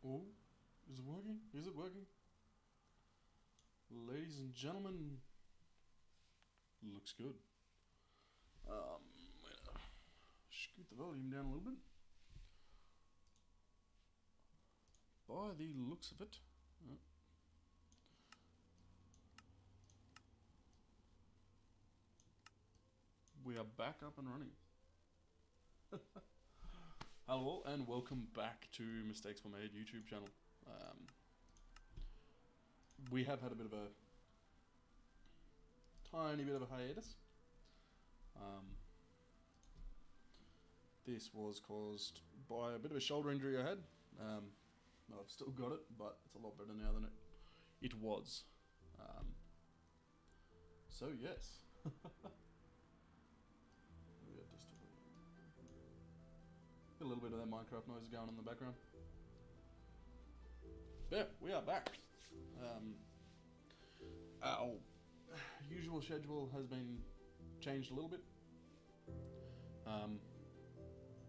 Oh, is it working? Is it working? Ladies and gentlemen, looks good. I'm gonna scoot the volume down a little bit. By the looks of it, we are back up and running. Hello all, and welcome back to Mistakes Were Made YouTube channel. We have had a bit of a tiny bit of a hiatus. This was caused by a bit of a shoulder injury I had. I've still got it, but it's a lot better now than it was. So yes. We got just a little bit of that Minecraft noise going on in the background. Yeah, we are back. Our usual schedule has been changed a little bit.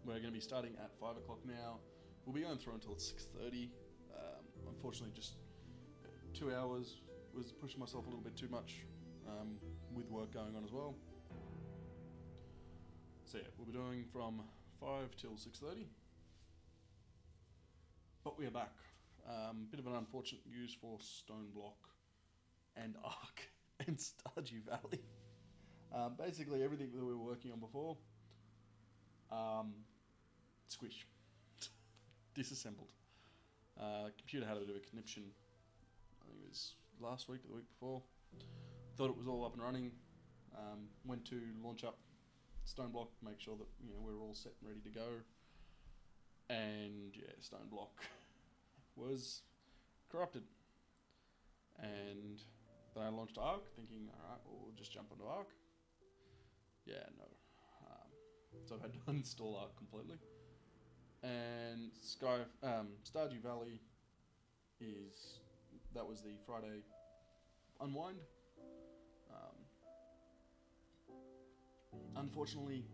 We're going to be starting at 5 o'clock now. We'll be going through until 6:30. Unfortunately, just 2 hours was pushing myself a little bit too much with work going on as well. So yeah, we'll be doing from 5 till 6:30. But we are back. Bit of an unfortunate news for Stone Block and Ark and Stardew Valley. Basically everything that we were working on before, squish, disassembled. Computer had a bit of a conniption. I think it was last week or the week before. Thought it was all up and running. Went to launch up Stone Block, make sure that we're all set and ready to go. And yeah, Stone Block was corrupted. And then I launched Ark, thinking, alright, we'll just jump onto Ark. Yeah, no. So I've had to uninstall Ark completely. And Stardew Valley that was the Friday unwind. Unfortunately,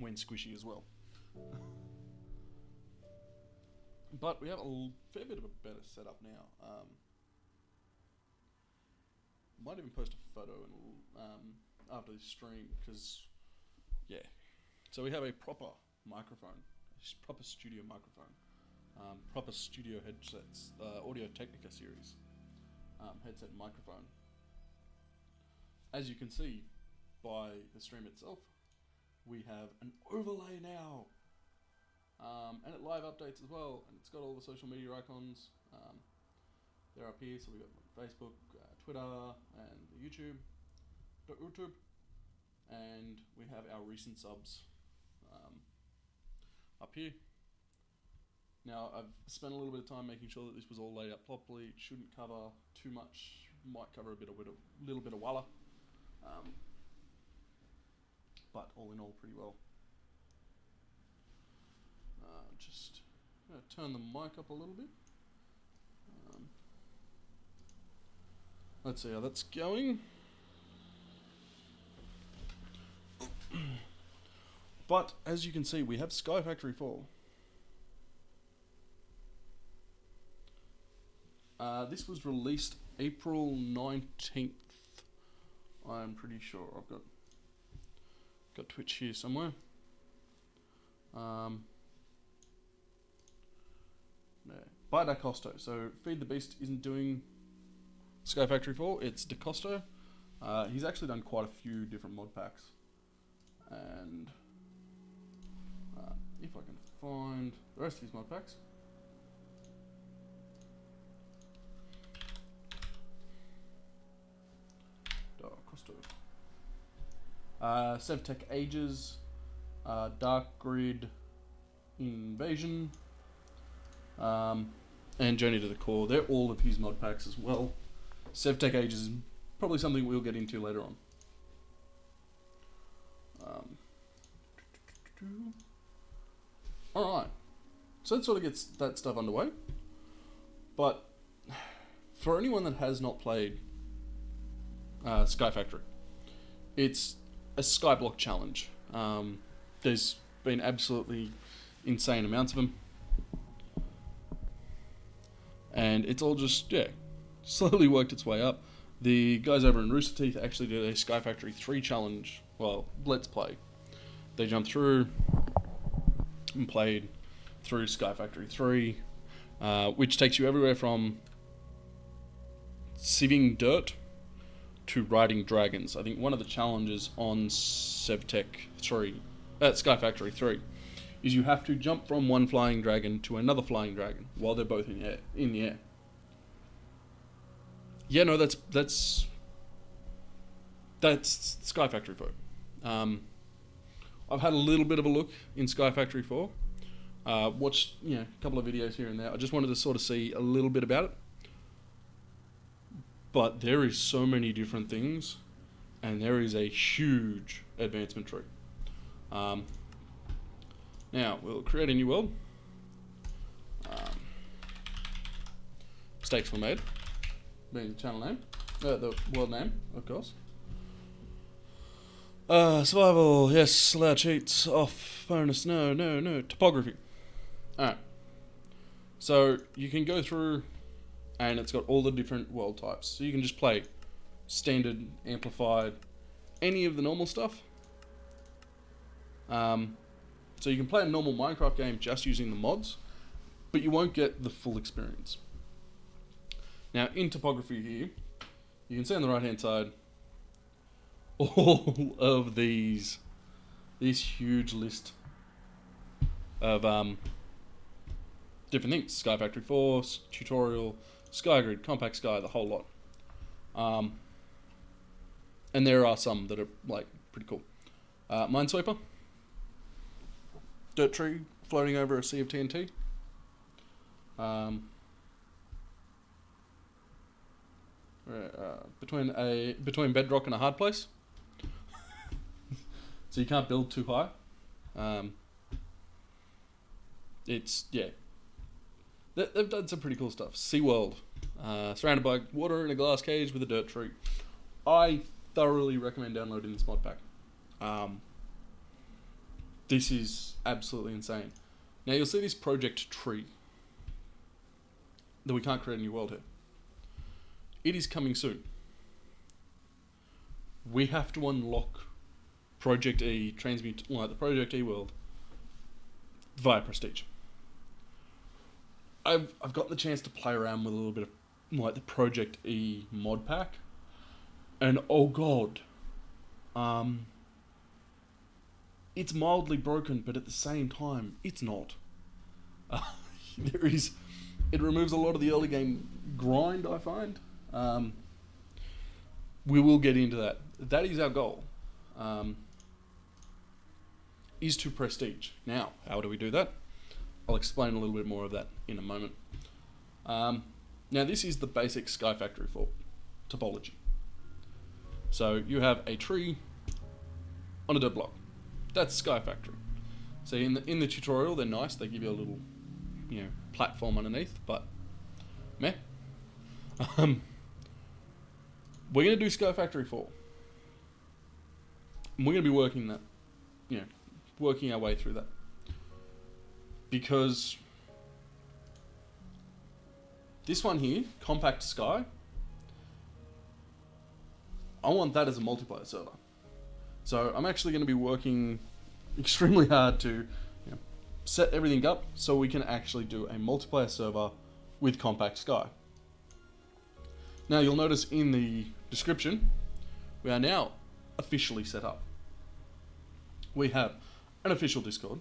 went squishy as well. But we have a fair bit of a better setup now. Might even post a photo after this stream, because yeah. So we have a proper microphone, a proper studio microphone, proper studio headsets, Audio Technica series headset microphone. As you can see by the stream itself, we have an overlay now. And it live updates as well, and it's got all the social media icons. They're up here, so we've got Facebook, Twitter, and YouTube, and we have our recent subs up here. Now, I've spent a little bit of time making sure that this was all laid out properly. It shouldn't cover too much, might cover a little bit of walla, but all in all, pretty well. Just turn the mic up a little bit. Let's see how that's going. But as you can see, we have Skyfactory 4. This was released April 19th. I'm pretty sure. I've got Twitch here somewhere. Yeah. By Da Costo. So Feed the Beast isn't doing Skyfactory 4, it's Da Costo. He's actually done quite a few different mod packs. And if I can find the rest of his mod packs. Da Costo. Sevtech Ages, Dark Grid Invasion, and Journey to the Core. They're all of his mod packs as well. Sevtech Ages is probably something we'll get into later on. Alright, so that sort of gets that stuff underway. But for anyone that has not played Skyfactory, it's a Skyblock challenge. There's been absolutely insane amounts of them. and it's all just slowly worked its way up. The guys over in Rooster Teeth actually did a Skyfactory 3 challenge. Well, let's play. They jumped through and played through Skyfactory 3, which takes you everywhere from sieving dirt to riding dragons. I think one of the challenges on Skyfactory 3 is you have to jump from one flying dragon to another flying dragon while they're both in the air. Yeah, no, that's Skyfactory 4. I've had a little bit of a look in Skyfactory 4. Watched a couple of videos here and there. I just wanted to sort of see a little bit about it. But there is so many different things, and there is a huge advancement tree. Now, we'll create a new world. Mistakes were made, being the channel name, the world name, of course. Survival, yes, allow cheats, off, bonus, no, topography. Alright, so you can go through, and it's got all the different world types. So you can just play standard, amplified, any of the normal stuff. So you can play a normal Minecraft game just using the mods, but you won't get the full experience. Now in topography here, you can see on the right hand side all of this huge list of different things. Skyfactory 4, tutorial, Skygrid, Compact Sky, the whole lot. And there are some that are like pretty cool. Minesweeper, dirt tree floating over a sea of TNT. Between bedrock and a hard place, so you can't build too high. They've done some pretty cool stuff. SeaWorld, surrounded by water in a glass cage with a dirt tree. I thoroughly recommend downloading this mod pack. This is absolutely insane. Now you'll see this project tree that we can't create a new world here. It is coming soon. We have to unlock Project E, the Project E world via Prestige. I've got the chance to play around with a little bit of like the Project E mod pack, and oh god, it's mildly broken, but at the same time, it's not. It removes a lot of the early game grind, I find. We will get into that. That is our goal, is to Prestige. Now, how do we do that? I'll explain a little bit more of that in a moment. Now, this is the basic Skyfactory 4 topology. So you have a tree on a dirt block. That's Skyfactory. So in the tutorial, they're nice. They give you a little, platform underneath, but meh. We're going to do Skyfactory 4. And we're going to be working our way through that. Because this one here, Compact Sky, I want that as a multiplayer server. So I'm actually going to be working extremely hard to set everything up so we can actually do a multiplayer server with Compact Sky. Now you'll notice in the description, we are now officially set up. We have an official Discord,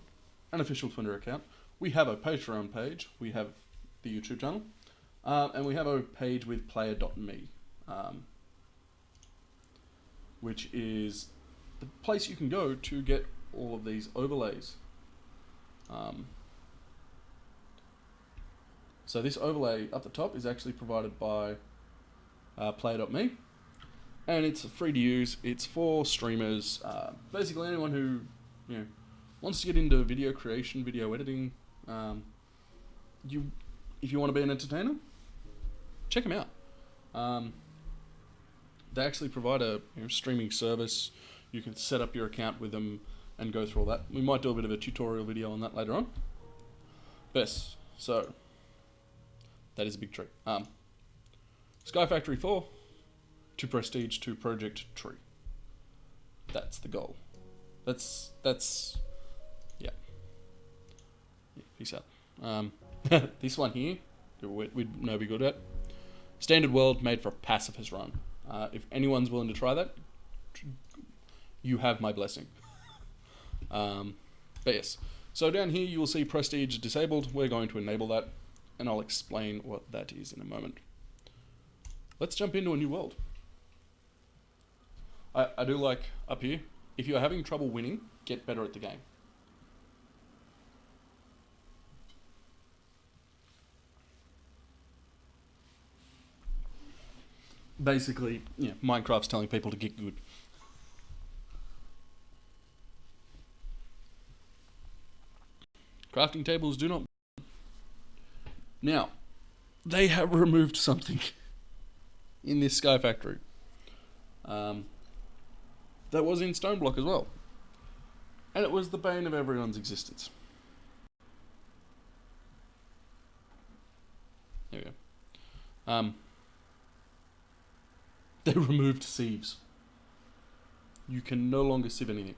an official Twitter account, we have a Patreon page, we have the YouTube channel, and we have a page with player.me, which is the place you can go to get all of these overlays. So this overlay up the top is actually provided by player.me, and it's free to use. It's for streamers, basically anyone who wants to get into video creation, video editing. If you want to be an entertainer, check them out. They actually provide a streaming service. You can set up your account with them and go through all that. We might do a bit of a tutorial video on that later on. So That is a big tree. Skyfactory 4 to Prestige to Project Tree. That's the goal. That's yeah. Peace out. This one here, we'd know be good at. Standard world made for a pacifist run. If anyone's willing to try that, you have my blessing. But yes. So down here you will see Prestige disabled. We're going to enable that, and I'll explain what that is in a moment. Let's jump into a new world. I do like up here, if you're having trouble winning, get better at the game. Basically, yeah, Minecraft's telling people to get good. Crafting tables do not. Now, they have removed something in this Skyfactory. That was in Stoneblock as well. And it was the bane of everyone's existence. There we go. They removed sieves. You can no longer sieve anything.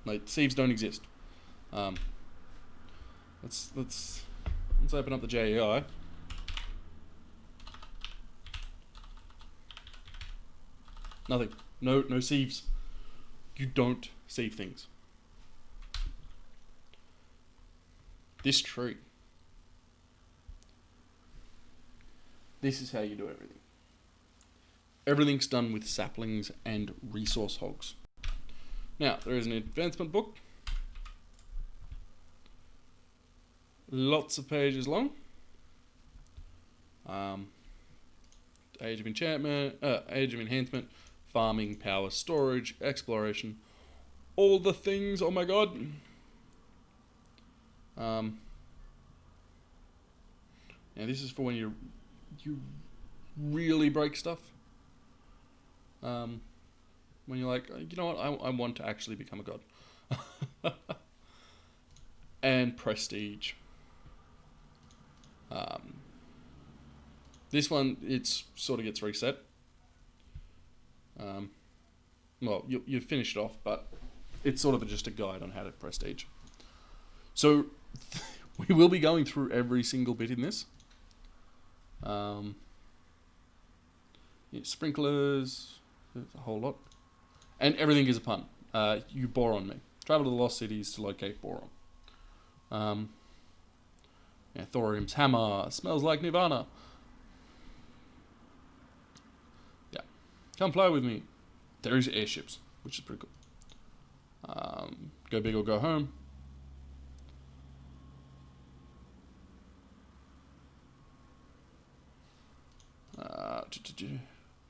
Like, sieves don't exist. Let's open up the JEI. Nothing. No sieves. You don't sieve things. This tree. This is how you do everything. Everything's done with saplings and resource hogs. Now, there is an advancement book. Lots of pages long. Age of enchantment, age of enhancement, farming, power, storage, exploration, all the things. Oh my god. Now this is for when you really break stuff. When you're like, you know what, I want to actually become a god. And prestige. This one, it's sort of gets reset. Well, you finish it off, but it's sort of just a guide on how to prestige. So, we will be going through every single bit in this. Yeah, sprinklers, there's a whole lot. And everything is a pun. You boron me. Travel to the lost cities to locate boron. Yeah, thorium's hammer, smells like Nirvana. Yeah, come fly with me. There is airships, which is pretty cool. Go big or go home.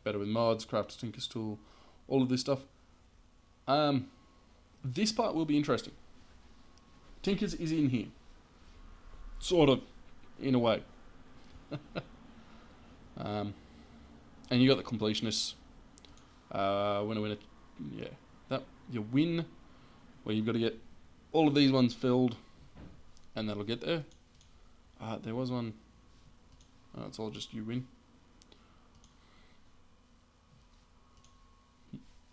Better with mods, craft Tinker's tool, all of this stuff. This part will be interesting. Tinker's is in here. Sort of, in a way. And you got the completionists. Winner, yeah. That your win, where you've got to get all of these ones filled, and that'll get there. There was one. It's all just you win.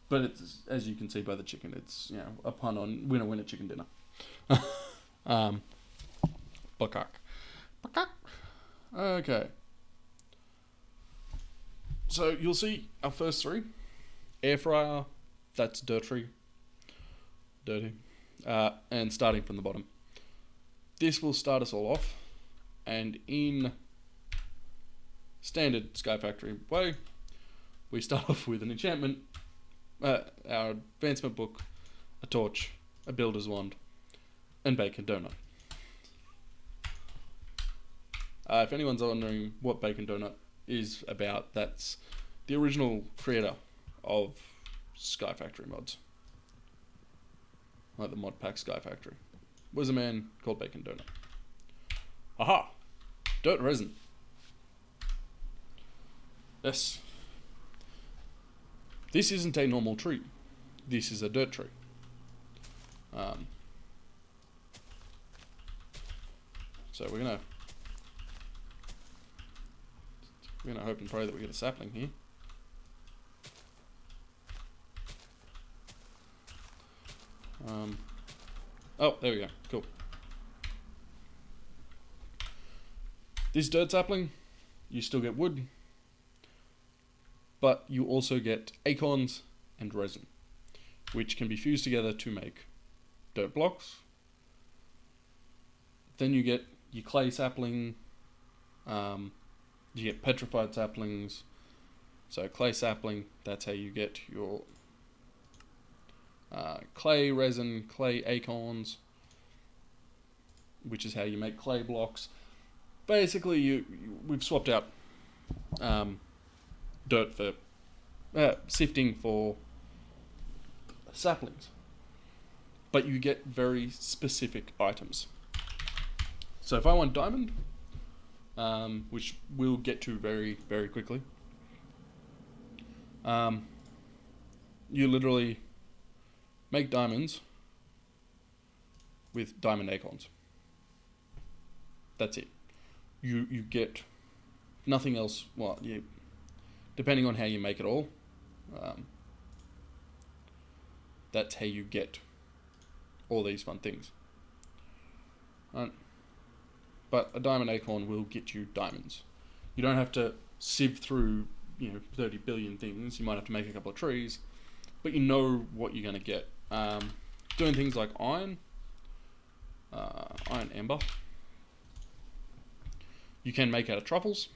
But it's, as you can see by the chicken, it's, you know, a pun on winner chicken dinner. Bakak. Okay. So you'll see our first three. Air fryer, that's dirty. And starting from the bottom. This will start us all off. And in standard Skyfactory way, we start off with an enchantment, our advancement book, a torch, a builder's wand, and bacon donut. If anyone's wondering what bacon donut is about, that's the original creator of Skyfactory mods. Like the mod pack Skyfactory. Was a man called Bacon Donut. Aha! Dirt resin. Yes. This isn't a normal tree. This is a dirt tree. So we're gonna We're going to hope and pray that we get a sapling here. Oh, there we go. Cool. This dirt sapling, you still get wood, but you also get acorns and resin, which can be fused together to make dirt blocks. Then you get your clay sapling, you get petrified saplings. So clay sapling, that's how you get your clay resin, clay acorns, which is how you make clay blocks. Basically, we've swapped out dirt for sifting for saplings, but you get very specific items. So if I want diamond, which we'll get to very, very quickly, you literally make diamonds with diamond acorns. That's it. You get nothing else. Well, depending on how you make it all, that's how you get all these fun things. But a diamond acorn will get you diamonds. You don't have to sieve through 30 billion things. You might have to make a couple of trees, but you know what you're going to get. Doing things like iron amber, you can make out of truffles,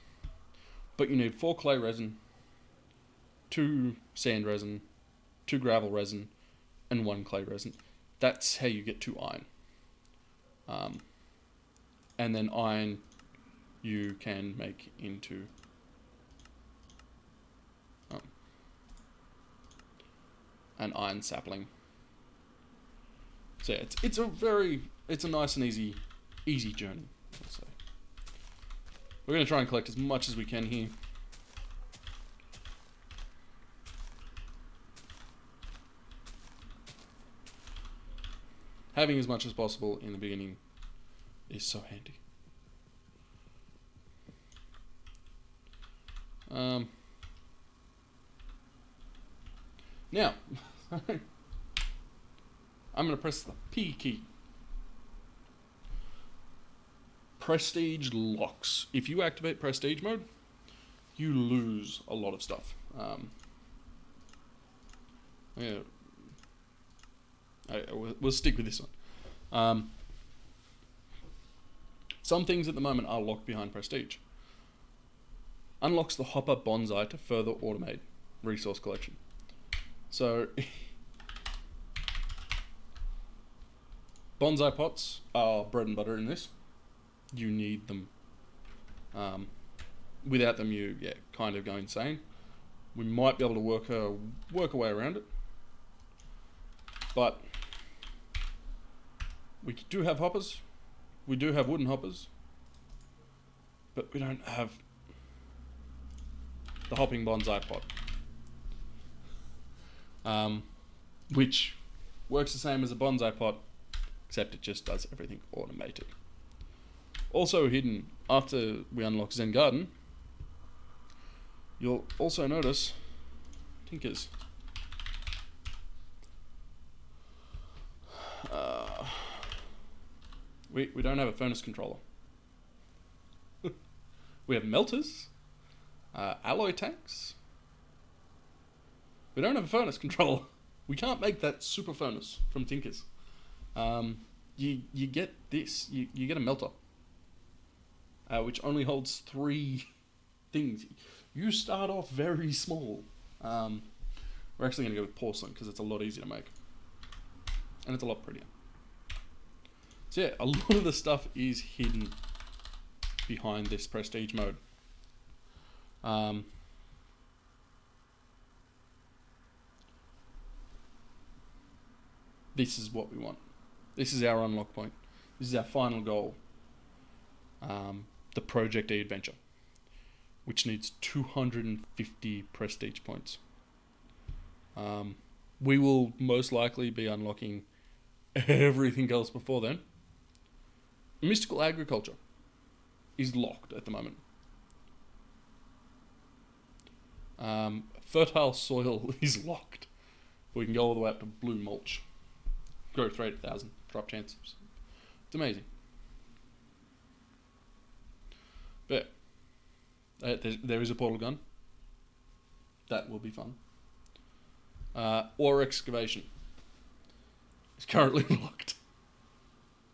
but you need 4 clay resin, 2 sand resin, 2 gravel resin, and 1 clay resin. That's how you get to iron. And then iron you can make into an iron sapling. So yeah, it's a nice and easy journey, I'll say. We're going to try and collect as much as we can here. Having as much as possible in the beginning is so handy. Now, I'm going to press the P key. Prestige locks. If you activate prestige mode, you lose a lot of stuff. We'll stick with this one. Some things at the moment are locked behind prestige. Unlocks the hopper bonsai to further automate resource collection. So bonsai pots are bread and butter in this. You need them. Without them, you kind of go insane. We might be able to work a way around it, but we do have hoppers. We do have wooden hoppers, but we don't have the hopping bonsai pot, which works the same as a bonsai pot, except it just does everything automated. Also hidden after we unlock Zen Garden, you'll also notice tinkers. We don't have a furnace controller. We have melters, alloy tanks. We don't have a furnace controller. We can't make that super furnace from Tinkers. You get this. You get a melter, which only holds 3 things. You start off very small. We're actually going to go with porcelain because it's a lot easier to make, and it's a lot prettier. So yeah, a lot of the stuff is hidden behind this prestige mode. This is what we want. This is our unlock point. This is our final goal. The Project E adventure, which needs 250 prestige points. We will most likely be unlocking everything else before then. Mystical agriculture is locked at the moment. Fertile soil is locked. We can go all the way up to blue mulch. Growth rate 1,000. Drop chance. It's amazing. But there is a portal gun. That will be fun. Ore excavation is currently locked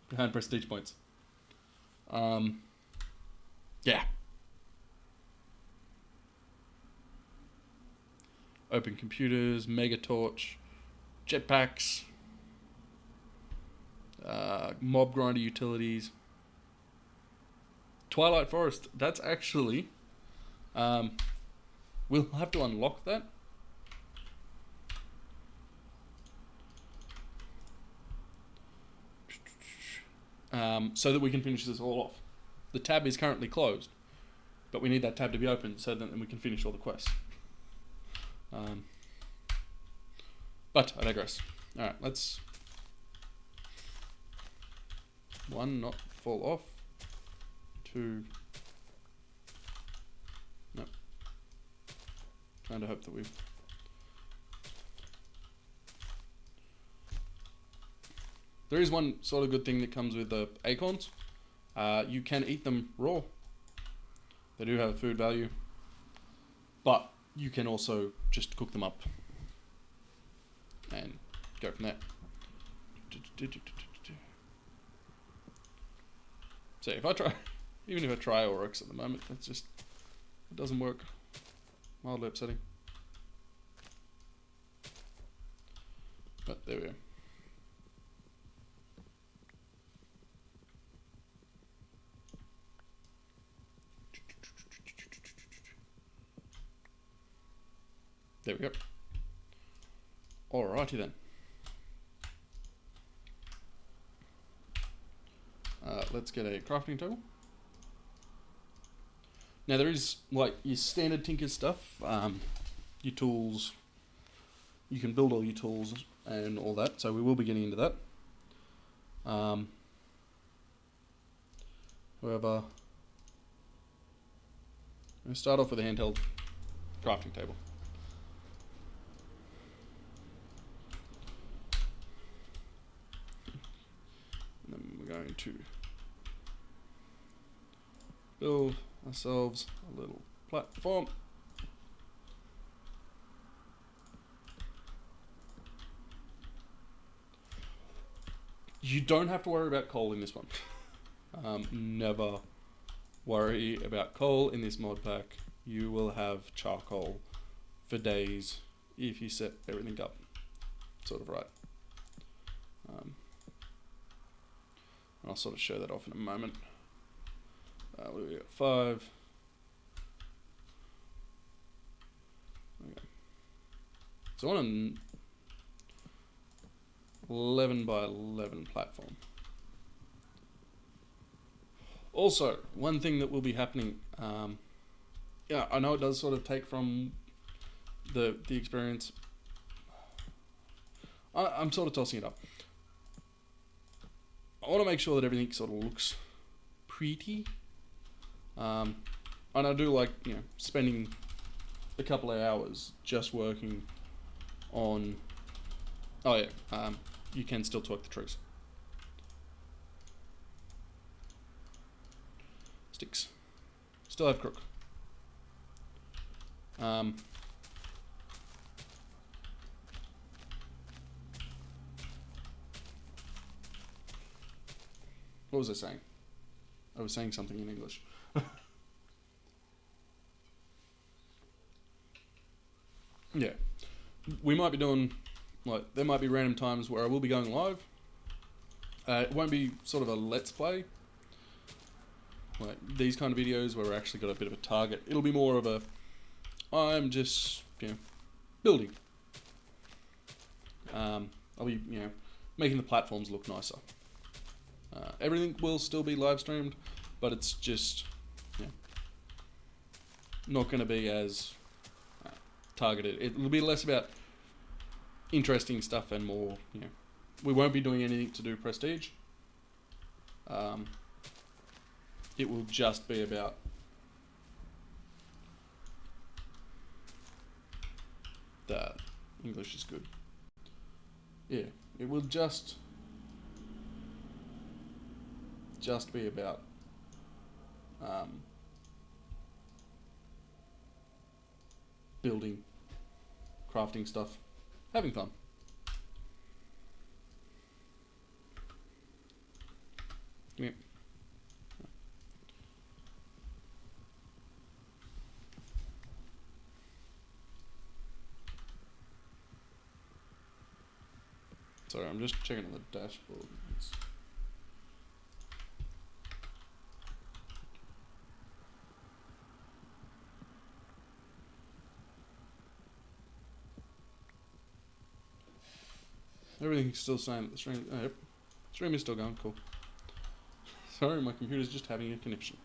behind prestige points. Yeah. Open computers, mega torch, jetpacks, mob grinder utilities, Twilight Forest. That's actually, we'll have to unlock that. So that we can finish this all off. The tab is currently closed, but we need that tab to be open so that we can finish all the quests. But I digress. Alright, let's... 1, not fall off. 2... Nope. Trying to hope that we've... There is one sort of good thing that comes with the acorns. You can eat them raw. They do have a food value. But you can also just cook them up and go from there. So if I try, even if I try Oryx at the moment, it's just, it doesn't work. Mildly upsetting. But there we go. There we go. Alrighty then. Let's get a crafting table. Now there is like your standard tinker stuff, your tools. You can build all your tools and all that, so we will be getting into that. However, I'm going to start off with a handheld crafting table. And then we're going to build ourselves a little platform. You don't have to worry about coal in this one. Never worry about coal in this mod pack. You will have charcoal for days if you set everything up sort of right. And I'll sort of show that off in a moment. We got 5. Okay. So on an 11 by 11 platform. Also, one thing that will be happening, yeah, I know it does sort of take from the experience. I'm sort of tossing it up. I want to make sure that everything sort of looks pretty. And I do like, you know, spending a couple of hours just working on... Oh yeah, you can still torque the trees. Sticks. Still have crook. What was I saying? I was saying something in English. Yeah. We might be doing, like, there might be random times where I will be going live. It won't be sort of a let's play. Like, these kind of videos where we're actually got a bit of a target. It'll be more of a, I'm just, you know, building. I'll be, you know, making the platforms look nicer. Everything will still be live streamed, but it's just, you know, not going to be as targeted. It'll be less about interesting stuff and more, you know, we won't be doing anything to do prestige. It will just be about English is good. Yeah, it will just be about building, crafting stuff, having fun. Come here. Sorry, I'm just checking on the dashboard. Everything's still saying that the stream. Oh, yep. Stream is still going. Cool. Sorry, my computer's just having a connection.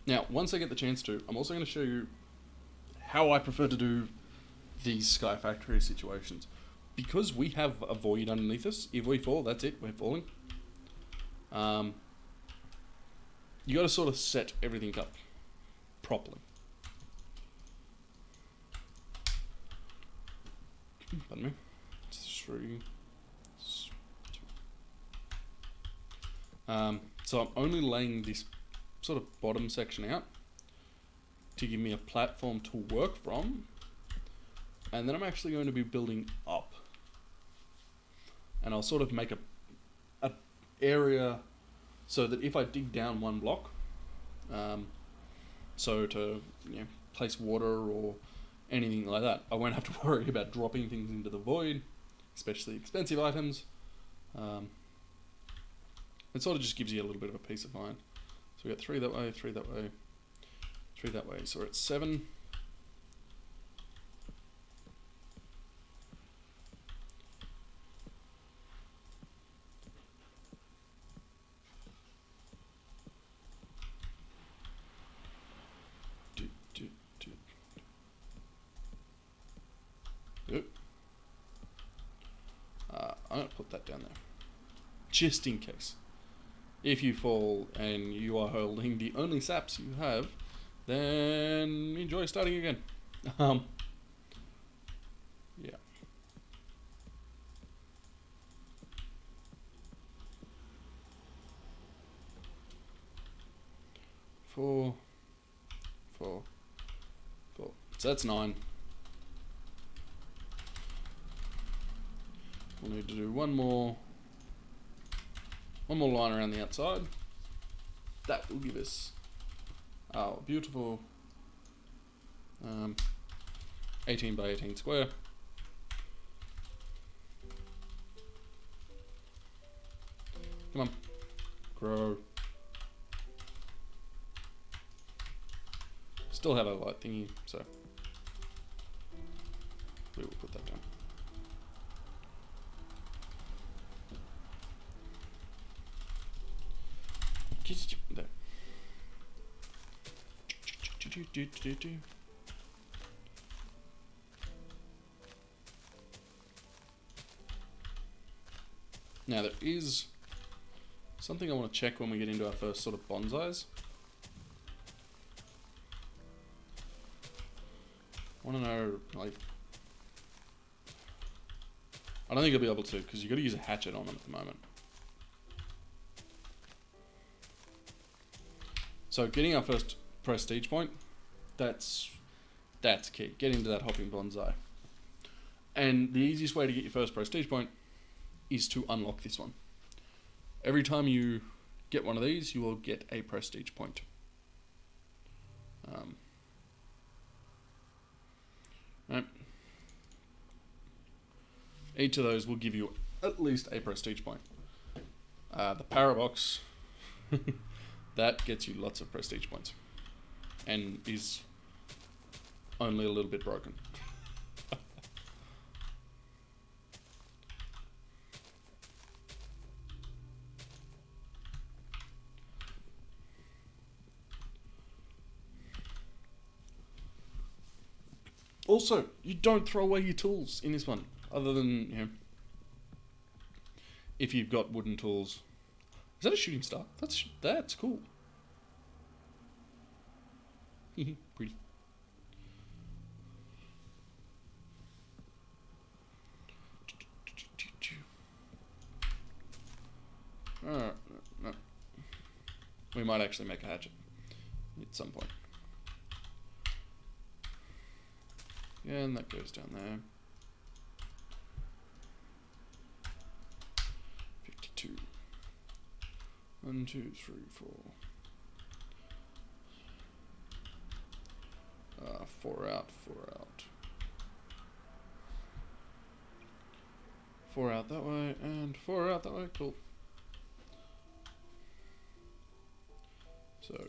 Now, once I get the chance to, I'm also going to show you how I prefer to do these Skyfactory situations. Because we have a void underneath us, if we fall, that's it, we're falling. You got to sort of set everything up properly. Pardon me. 3. So I'm only laying this sort of bottom section out to give me a platform to work from, and then I'm actually going to be building up, and I'll sort of make a area so that if I dig down one block, so to place water or anything like that, I won't have to worry about dropping things into the void, especially expensive items. It sort of just gives you a little bit of a peace of mind. So we got 3 that way, 3 that way, 3 that way. So we're at 7. I'm going to put that down there, just in case. If you fall and you are holding the only saps you have, then enjoy starting again. Yeah. Four. So that's 9. We'll need to do one more line around the outside. That will give us our beautiful 18 by 18 square. Come on, grow. Still have a light thingy, so we will put that down. There. Now there is something I want to check when we get into our first sort of bonsais. I want to know, like, I don't think I'll be able to, because you've got to use a hatchet on them at the moment. So getting our first prestige point, that's key. Getting to that hopping bonsai. And the easiest way to get your first prestige point is to unlock this one. Every time you get one of these, you will get a prestige point. Right. Each of those will give you at least a prestige point. The Parabox, that gets you lots of prestige points and is only a little bit broken. Also, you don't throw away your tools in this one, other than, if you've got wooden tools. Is that a shooting star? That's cool. Pretty. No. We might actually make a hatchet at some point. Yeah, and that goes down there. 52. 1, 2, 3, 4. 4 out, 4 out. 4 out that way, and 4 out that way. Cool. So,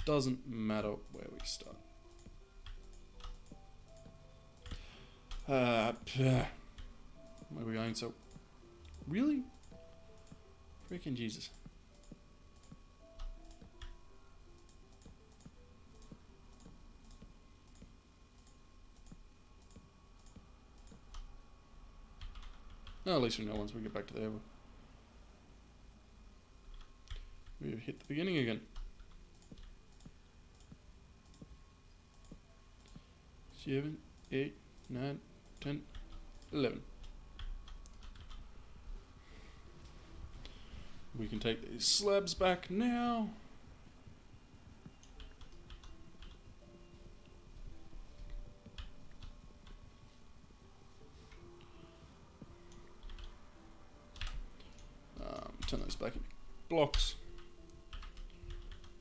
doesn't matter where we start. Where are we going? So, really? Freaking Jesus. No, at least we know once we get back to there. We've hit the beginning again. 7, 8, 9, 10, 11. We can take these slabs back now. Turn those back into blocks.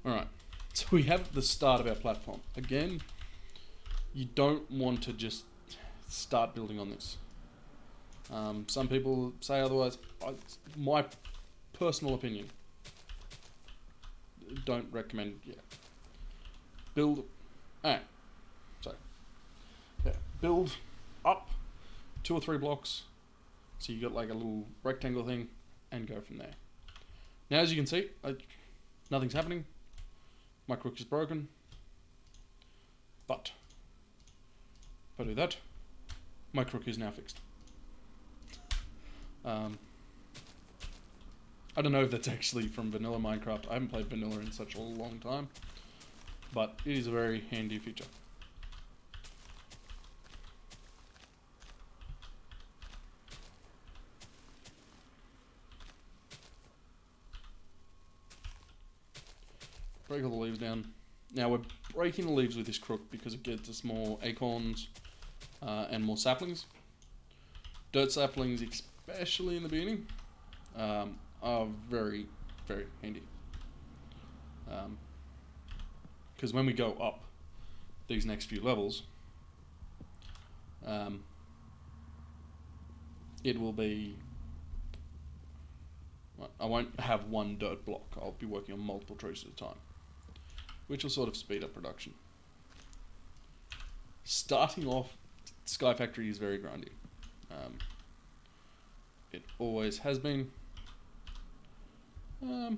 Alright, so we have the start of our platform. Again, you don't want to just start building on this. Some people say otherwise. My personal opinion, don't recommend. Yeah, build. Alright, so yeah, build up 2 or 3 blocks. So you got like a little rectangle thing, and go from there. Now, as you can see, nothing's happening. My crook is broken. But if I do that, my crook is now fixed. I don't know if that's actually from vanilla Minecraft. I haven't played vanilla in such a long time, but it is a very handy feature. Break all the leaves down. Now we're breaking the leaves with this crook because it gets us more acorns and more saplings. Dirt saplings, especially in the beginning, are very, very handy. Because when we go up these next few levels, it will be... I won't have one dirt block. I'll be working on multiple trees at a time, which will sort of speed up production. Starting off, Skyfactory is very grindy. It always has been. What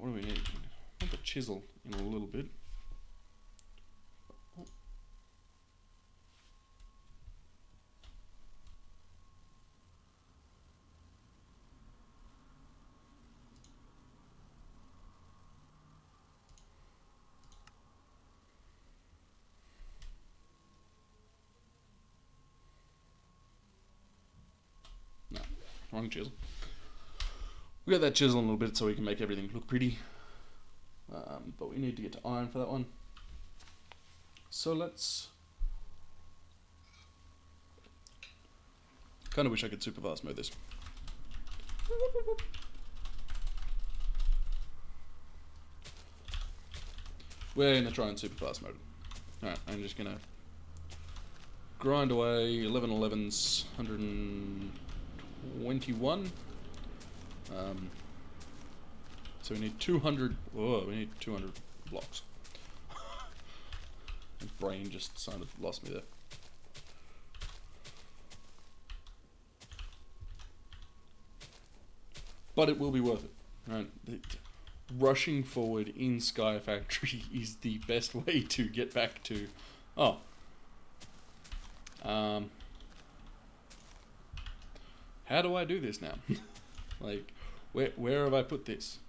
do we need? I want the chisel in a little bit. Wrong chisel. We got that chisel in a little bit so we can make everything look pretty. But we need to get to iron for that one. So let's... Kind of wish I could super fast mode this. We're going to try and super fast mode. Alright, I'm just going to grind away. 1111's 121. So we need 200. Oh, we need 200 blocks. My brain just sort of lost me there. But it will be worth it. Right? Rushing forward in Skyfactory is the best way to get back to... Oh. How do I do this now? Like, where have I put this?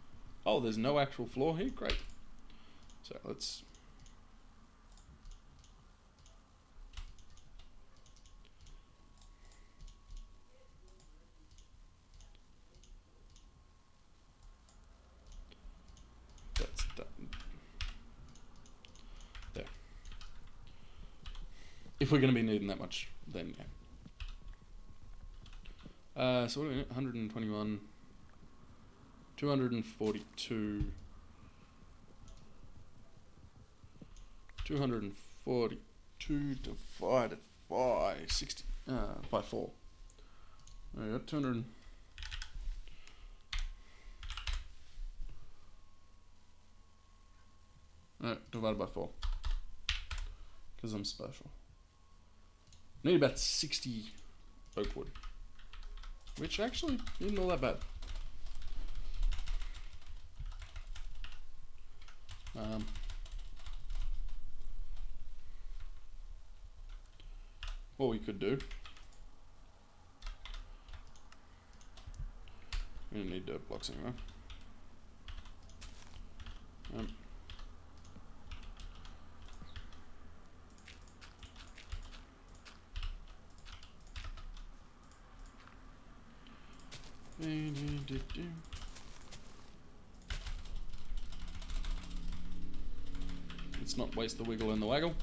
Oh, there's no actual floor here? Great. So let's... That's done. There. If we're going to be needing that much, then yeah. So what are we at? 121, 242, 242 divided by 60, by 4. We got 200. No, divided by 4. Because I'm special. Need about 60 oak wood. Which actually isn't all that bad. What we could do, we don't need dirt blocks anymore. Let's not waste the wiggle and the waggle.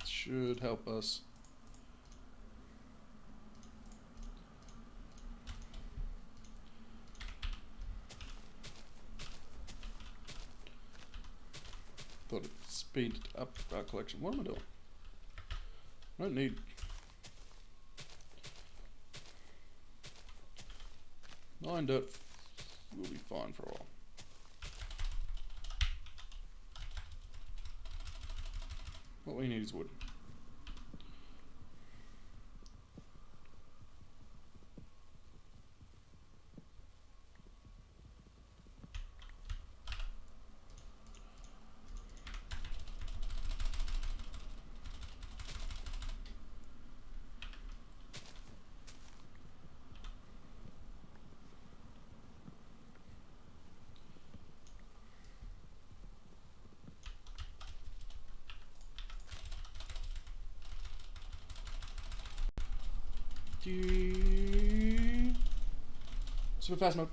Should help us. Thought it speeded up our collection. What am I doing? I don't need... Nine dirt will be fine for a while. What we need is wood. Super fast mode.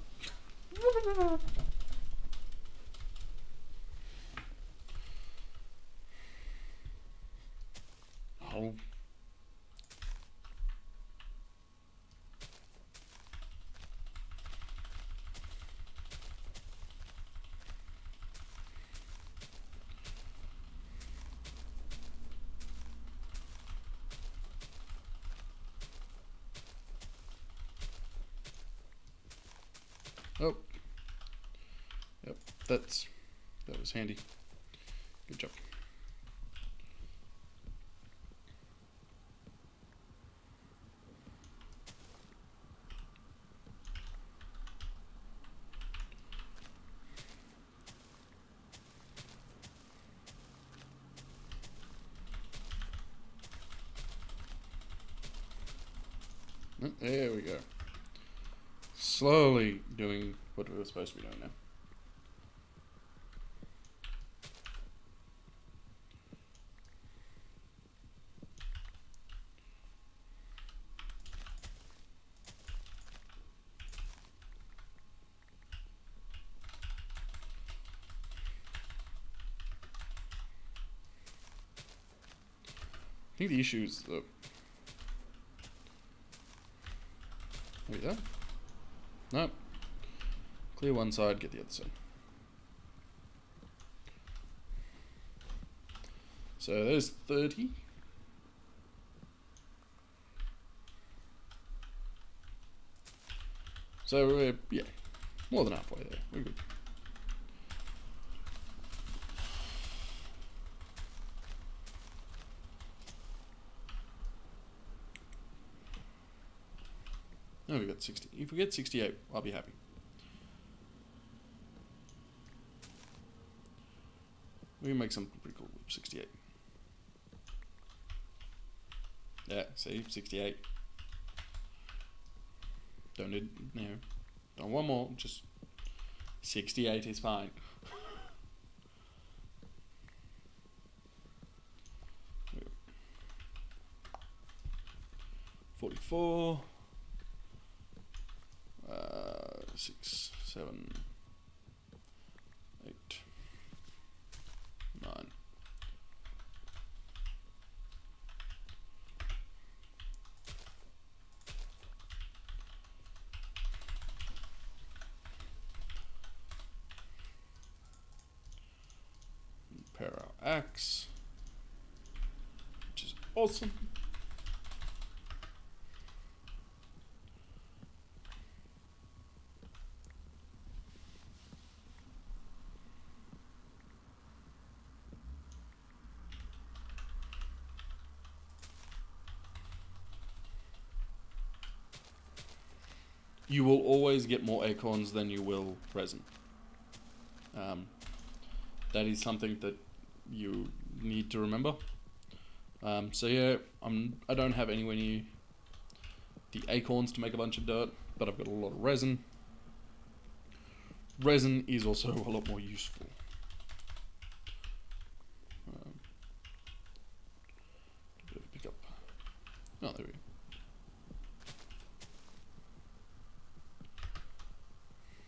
Oh. Oh. Yep, that was handy. Good job. There we go. Slowly doing what we were supposed to be doing now. I think the issue is the... Maybe that? Nope. Clear one side, get the other side. So there's 30. So we're, yeah, more than halfway there. We're good. No, we got 60. If we get 68, I'll be happy. We can make something pretty cool with 68. Yeah, see, 68. Don't need, don't want more, just 68 is fine. 44. 6, 7, 8, 9. Pair our axe, which is awesome. You will always get more acorns than you will resin. That is something that you need to remember. So yeah, I don't have anywhere near the acorns to make a bunch of dirt, but I've got a lot of resin. Resin is also a lot more useful. Pick up. Oh, there we go.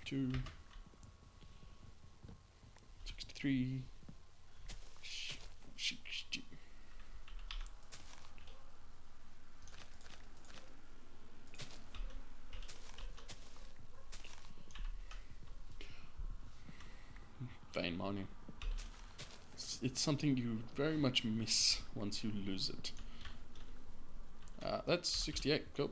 2, 63. Vein mining. It's something you very much miss once you lose it. That's 68. Cool.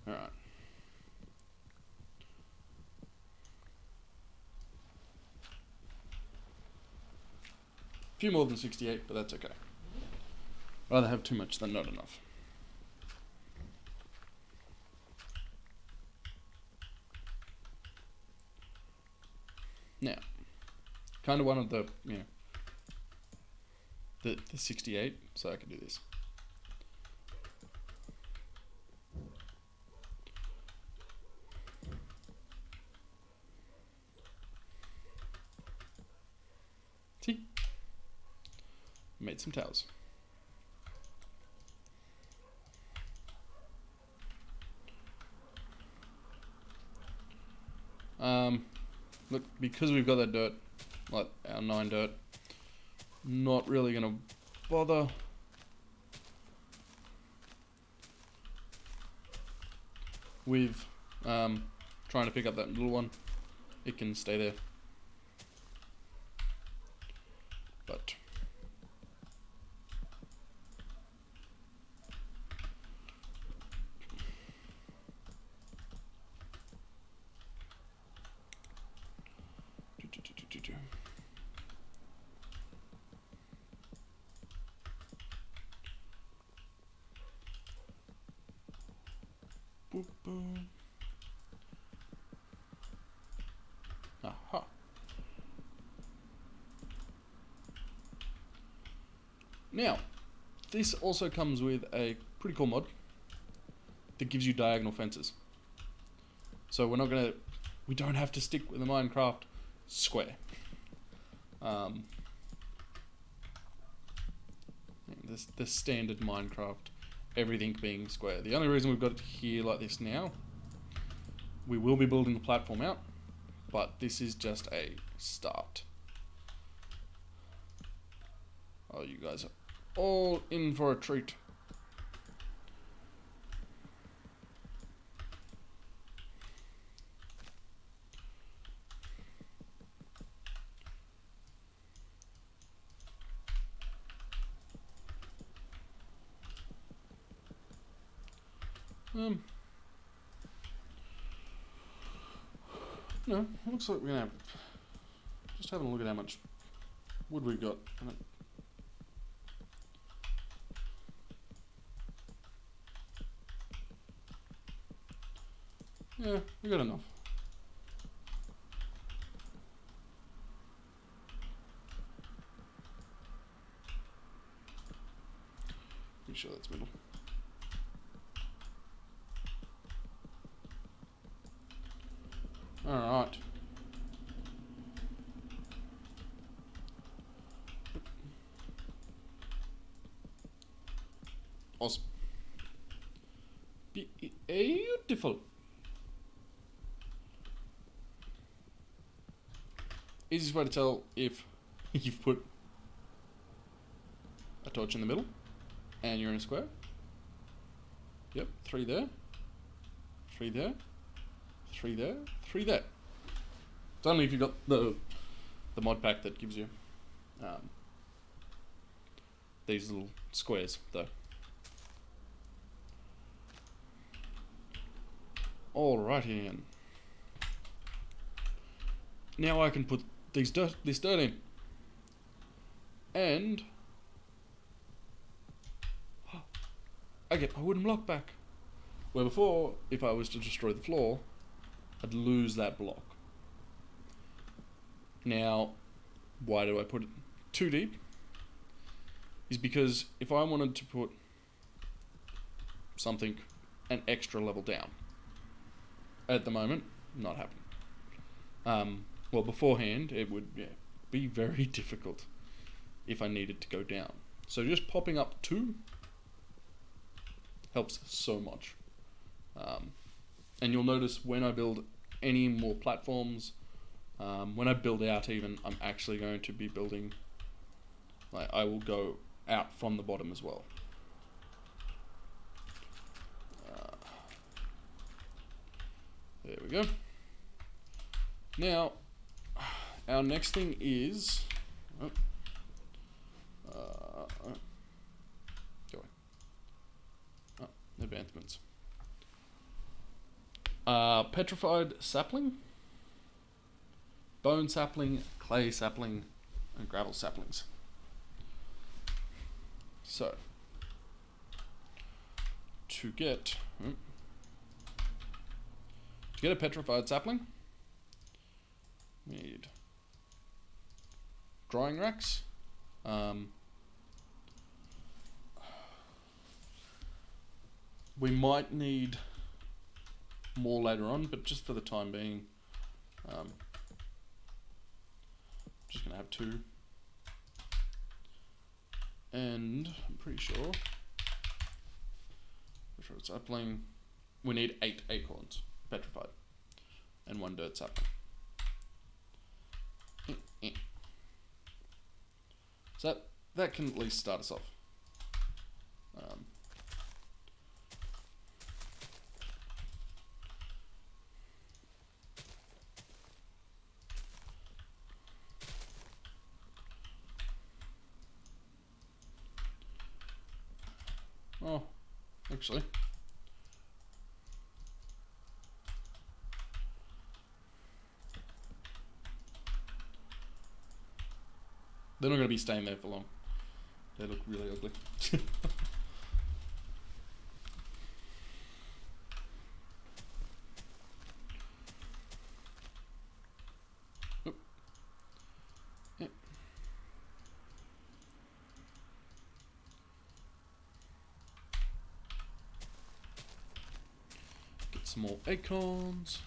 All right. Few more than 68, but that's okay. Rather have too much than not enough. Now, kind of wanted the 68, so I can do this. See? Made some towels. Look, because we've got that dirt, like our 9 dirt, not really gonna bother. With trying to pick up that little one. It can stay there. But boop, boom. Aha. Now, this also comes with a pretty cool mod that gives you diagonal fences. So we don't have to stick with the Minecraft square. The standard Minecraft, everything being square. The only reason we've got it here like this now, we will be building the platform out, but this is just a start. Oh, you guys are all in for a treat. No, looks like we're gonna have, just having a look at how much wood we've got. Yeah, we got enough. Pretty sure that's middle. Alright. Awesome. Beautiful. Easiest way to tell if you've put a torch in the middle and you're in a square. Yep, 3 there, 3 there, 3 there, 3 there. It's only if you've got the mod pack that gives you these little squares, though. Alrighty then. Now I can put this dirt in. And I get my wooden block back. Where before, if I was to destroy the floor, I'd lose that block. Now, why do I put it too deep? Is because if I wanted to put something an extra level down, at the moment, not happening. Well, beforehand, it would be very difficult if I needed to go down. So just popping up 2 helps so much. And you'll notice when I build any more platforms, when I build out even, I'm actually going to be building, like, I will go out from the bottom as well. There we go. Now, our next thing is, advancements. Petrified sapling, bone sapling, clay sapling, and gravel saplings. So, to get a petrified sapling, we need drying racks. We might need more later on, but just for the time being, I'm just going to have 2. And I'm pretty sure sapling, we need 8 acorns, petrified, and 1 dirt sapling. So that can at least start us off. Oh, actually. They're not going to be staying there for long. They look really ugly. Oop. Yeah. Get some more acorns.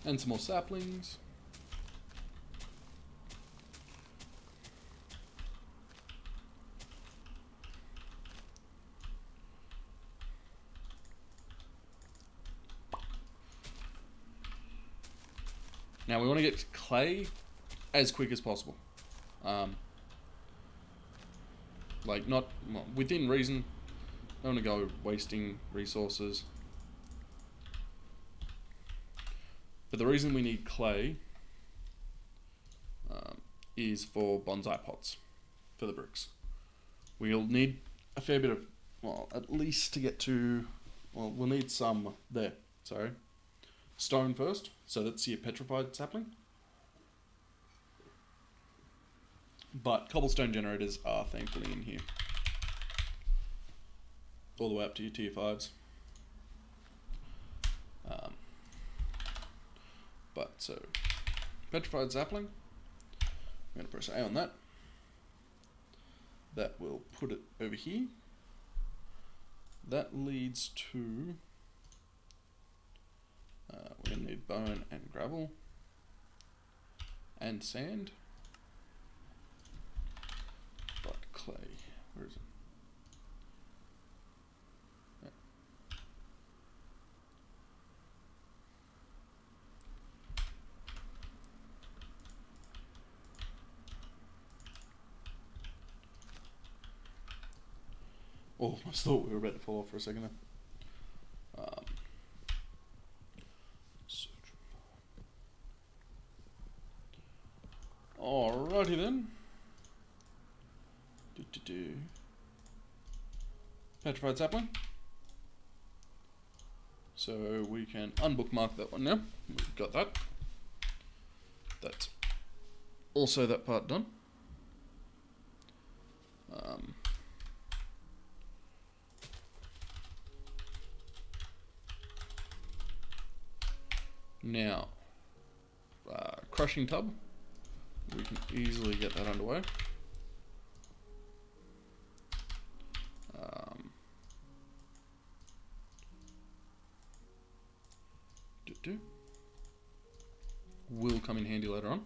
And some more saplings. Now we want to get clay as quick as possible. Like not within reason. Don't want to go wasting resources. But the reason we need clay is for bonsai pots, for the bricks. We'll need a fair bit of, well, at least to get to, well, we'll need some there. Sorry. Stone first, so that's your petrified sapling. But cobblestone generators are thankfully in here. All the way up to your tier 5s. But so, petrified sapling. I'm going to press A on that. That will put it over here. That leads to, we're going to need bone and gravel and sand. But clay, where is it? Almost thought we were about to fall off for a second there. Alrighty then. Petrified sapling. So we can unbookmark that one now. We've got that. That's also that part done. Now, crushing tub. We can easily get that underway. Will come in handy later on.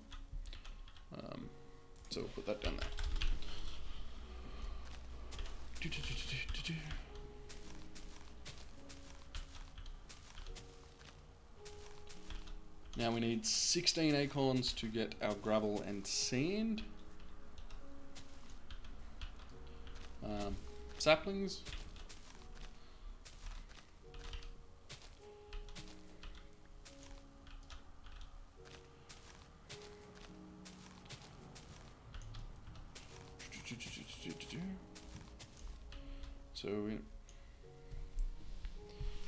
So we'll put that down there. Now we need 16 acorns to get our gravel and sand. Saplings. So we,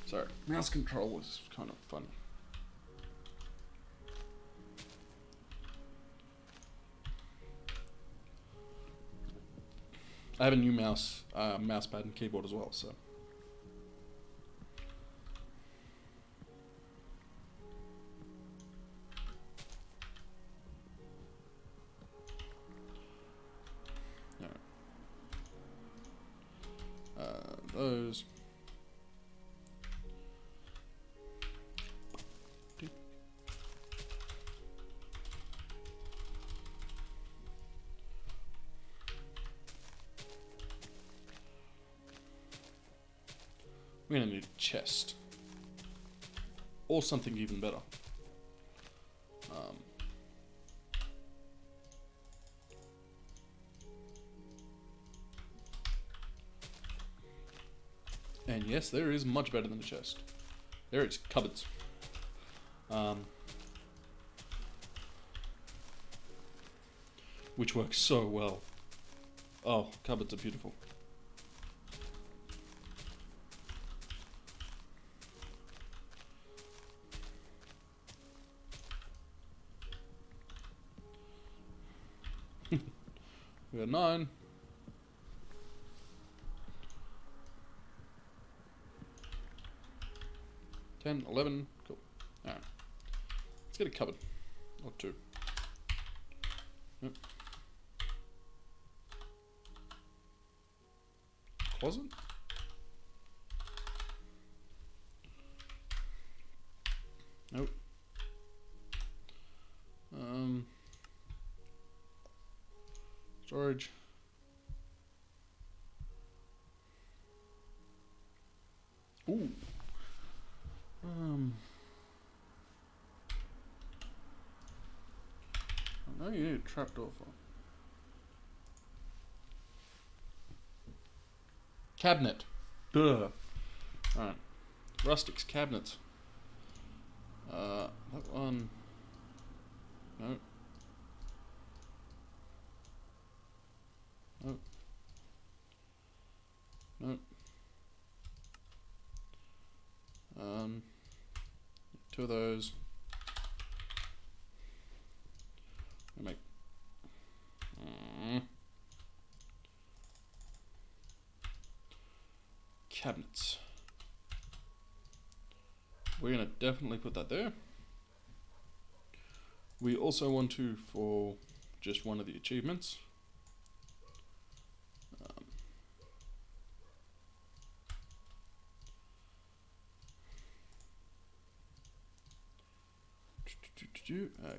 sorry, mouse control is kind of funny. I have a new mouse pad and keyboard as well, so. Those. We're going to need a chest. Or something even better. And yes, there is much better than a chest. There is cupboards. Which works so well. Oh, cupboards are beautiful. We got 9. $10, $11, cool. Alright. Let's get a cupboard. Or 2. Yep. Closet? Nope. Storage. Ooh. I know you need a trapdoor for. Cabinet. Duh. Alright. Rustics, cabinets. That one. Nope. Nope. No. Two of those. I make cabinets. We're gonna definitely put that there. We also want to, for just one of the achievements,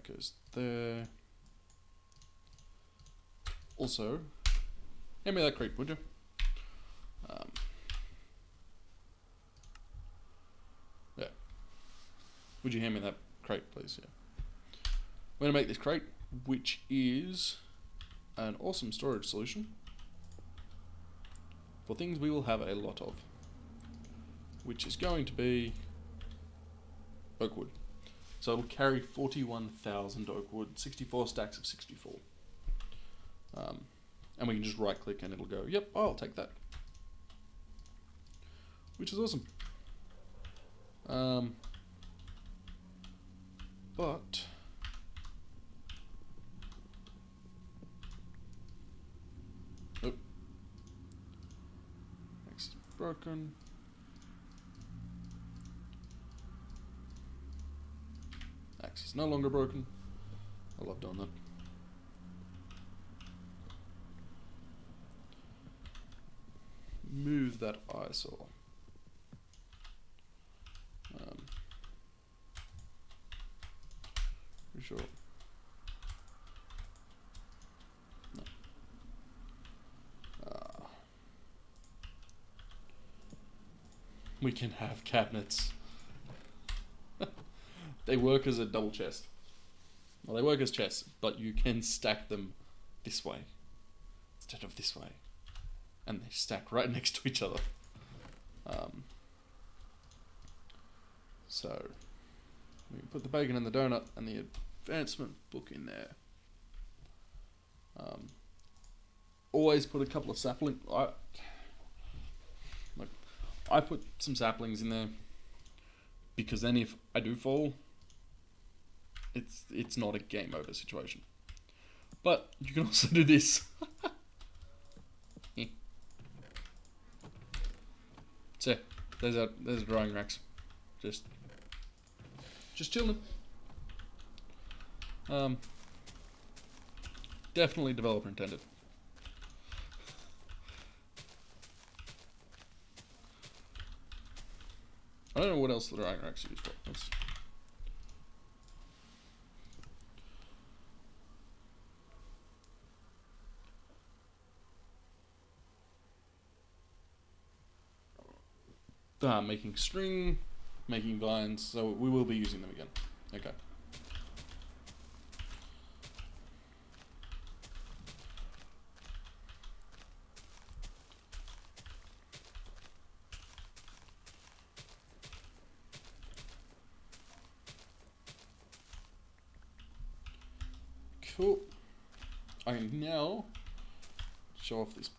goes there. Also, hand me that crate, would you? Yeah. Would you hand me that crate, please? Yeah. We're going to make this crate, which is an awesome storage solution for things we will have a lot of, which is going to be oak wood. So it'll carry 41,000 oak wood, 64 stacks of 64. And we can just right click and it'll go, yep, I'll take that. Which is awesome. But nope. Next is broken. Axe is no longer broken. I love doing that. Move that eyesore. Pretty sure. No. We can have cabinets. They work as a double chest. Well, they work as chests, but you can stack them this way instead of this way. And they stack right next to each other. So, we can put the bacon and the donut and the advancement book in there. Always put a couple of saplings. I put some saplings in there because then if I do fall, it's not a game over situation. But you can also do this. So there's drying racks, just chilling. Definitely developer intended. I don't know what else the drying racks are used for. Making string, making vines, so we will be using them again. Okay. Cool. I can now show off this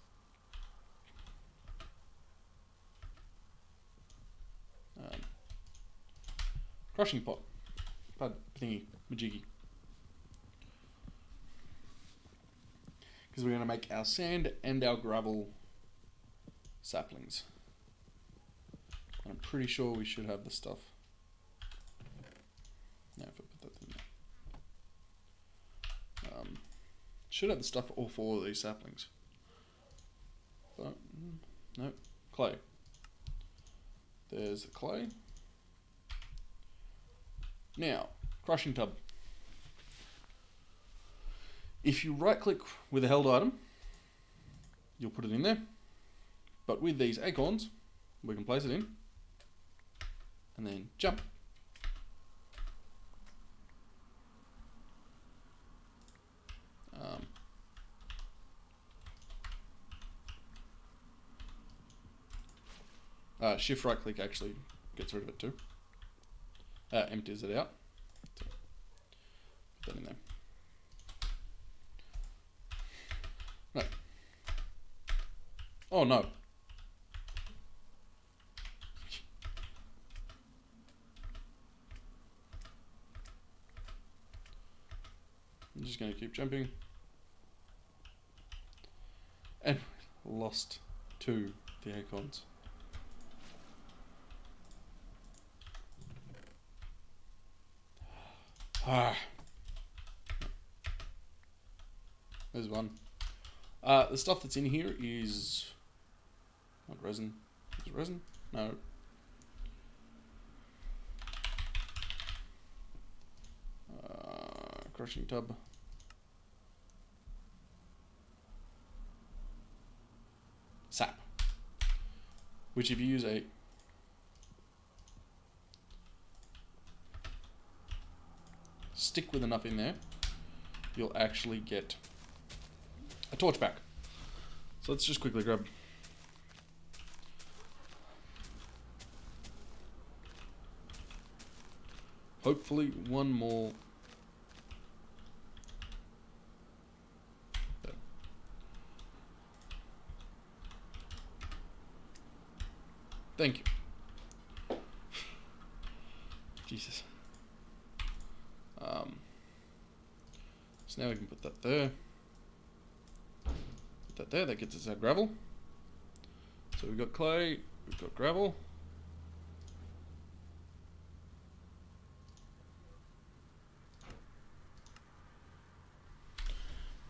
crushing pot thingy, majiggy. Because we're going to make our sand and our gravel saplings. I'm pretty sure we should have the stuff. Now if I put that in there. Should have the stuff for all four of these saplings. But, no, clay. There's the clay. Now, crushing tub. If you right click with a held item, you'll put it in there. But with these acorns, we can place it in and then jump. Shift right click actually gets rid of it too. Empties it out. So, put that in there. No. Oh no. just going to keep jumping. And lost 2 the acorns. Ah. There's one. The stuff that's in here is not resin. Is it resin? No. Crushing tub. Sap. Which if you use a stick with enough in there, you'll actually get a torch back. So let's just quickly grab hopefully one more. There. Thank you. Jesus. So now we can put that there. Put that there, that gets us our gravel. So we've got clay, we've got gravel.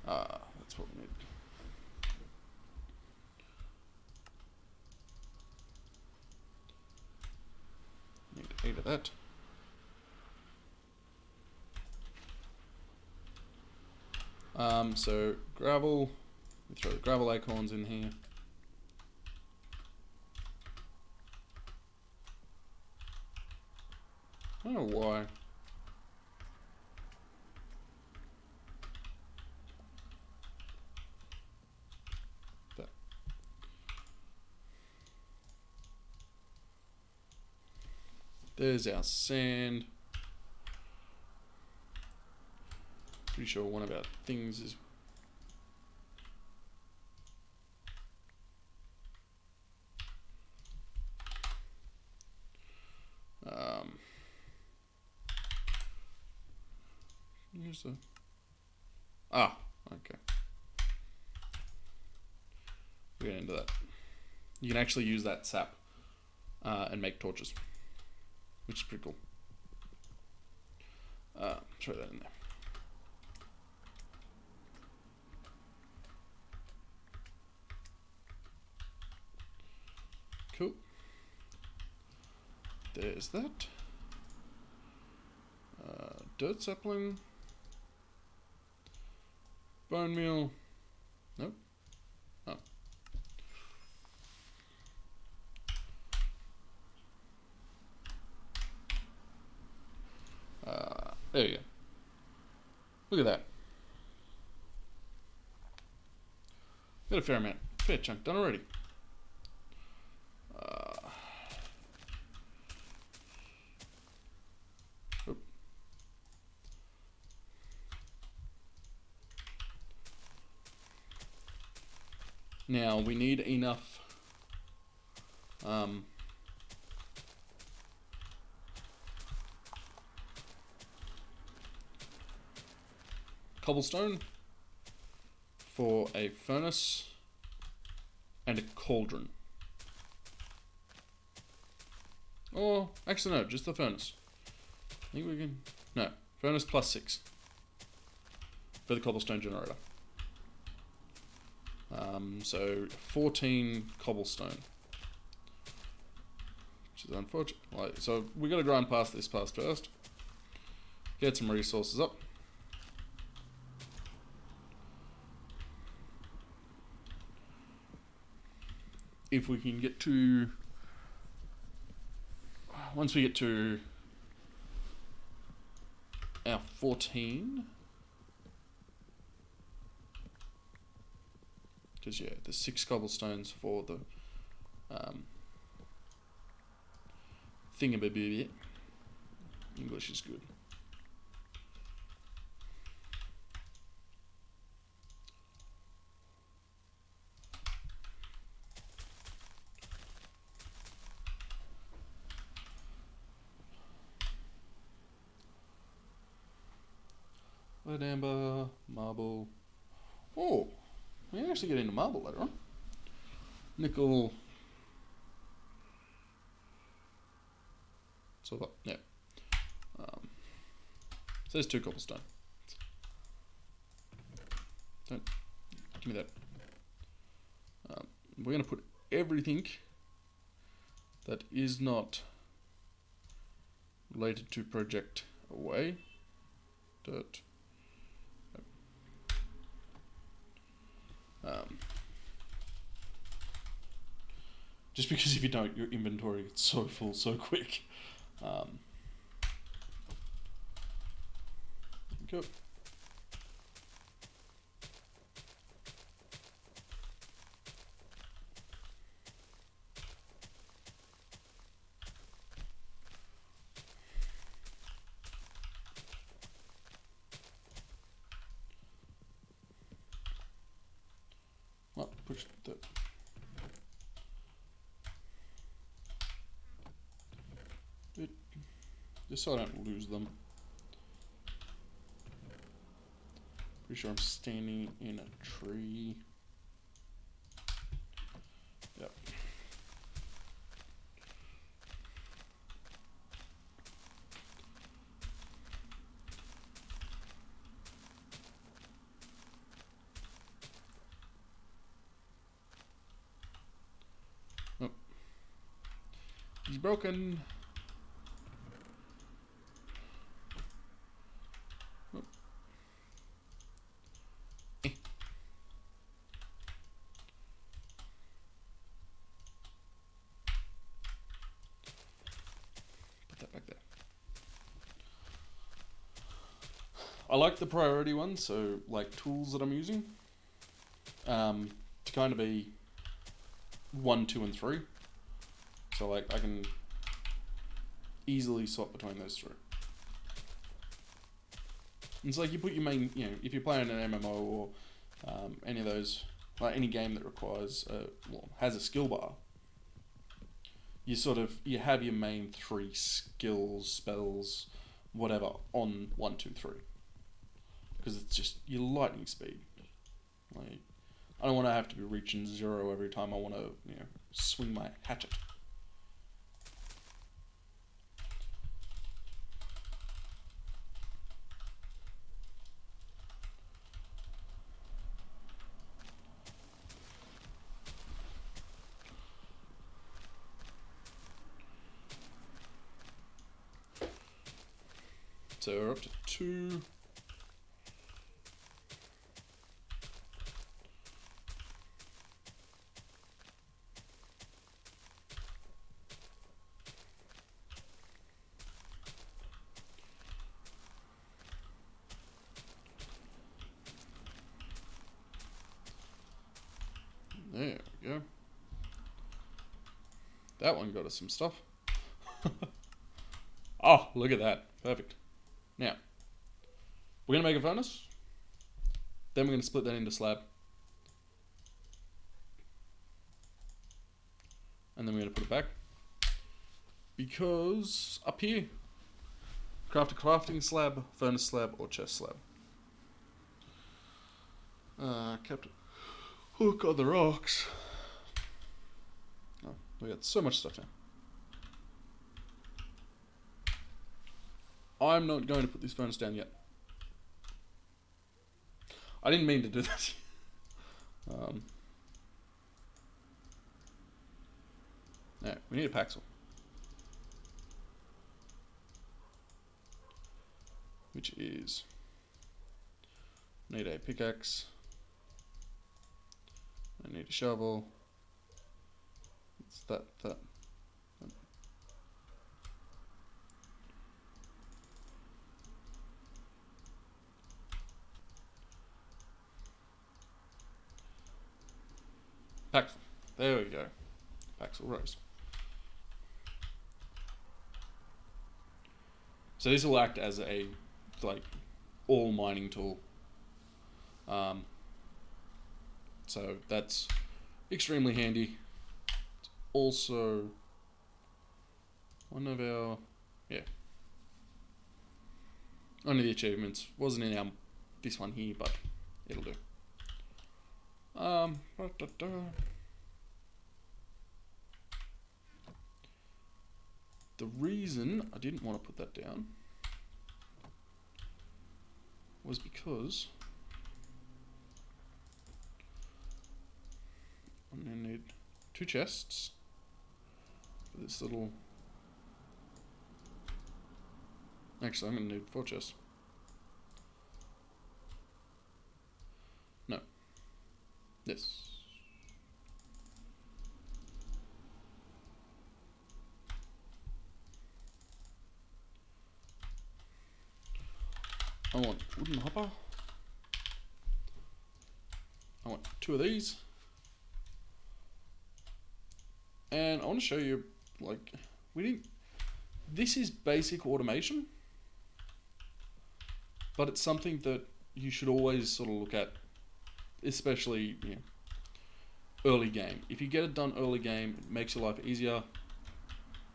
That's what we need. Need 8 of that. So gravel, we throw the gravel acorns in here. I don't know why. There. There's our sand. Pretty sure one of our things is use the okay. We're gonna into that. You can actually use that sap and make torches, which is pretty cool. Throw that in there. Cool. There's that. Dirt sapling. Bone meal. Nope. Oh. There you go. Look at that. Got a fair amount. Fair chunk done already. Now we need enough cobblestone for a furnace and a cauldron. Or actually no, just the furnace. I think we can no, furnace plus 6 for the cobblestone generator. So 14 cobblestone, which is unfortunate. So we got to grind past this pass first. Get some resources up. If we can get to, once we get to our 14. Because yeah, there's 6 cobblestones for the thingamabobby. English is good. Lead amber, marble. Oh, we can actually get into marble later on. Nickel. Silver, yeah. So there's 2 cobblestone. Don't give me that. We're going to put everything that is not related to project away. Dirt. Just because if you don't, your inventory gets so full so quick. Go. Oh, push that. Just so I don't lose them. Pretty sure I'm standing in a tree. Yep. Oh. He's broken. Oh. Put that back there. I like the priority ones, so like tools that I'm using, to kind of be 1, 2, and 3. So like I can easily swap between those 3. It's like you put your main, you know, if you're playing an MMO or any of those, like any game that requires, well, has a skill bar, you have your main 3 skills, spells, whatever on 1, 2, 3, because it's just your lightning speed. Like I don't want to have to be reaching 0 every time I want to, you know, swing my hatchet. So we're up to 2. There we go. That one got us some stuff. Oh, look at that. Perfect. Now, we're going to make a furnace. Then we're going to split that into slab. And then we're going to put it back. Because up here, craft a crafting slab, furnace slab, or chest slab. Kept it. Oh god, the rocks. Oh, we got so much stuff now. I'm not going to put this furnace down yet. I didn't mean to do that. No, we need a paxel. Which is... need a pickaxe. I need a shovel. It's that. Paxel. There we go. Paxel rose. So this will act as a like all mining tool. So that's extremely handy. It's also one of the achievements. Wasn't in our this one here, but it'll do. The reason I didn't want to put that down was because I'm going to need 2 chests for this little... Actually, I'm going to need 4 chests. No. This. I want wooden hopper. I want 2 of these. And I want to show you, like, this is basic automation, but it's something that you should always sort of look at, especially, you know, early game. If you get it done early game, it makes your life easier,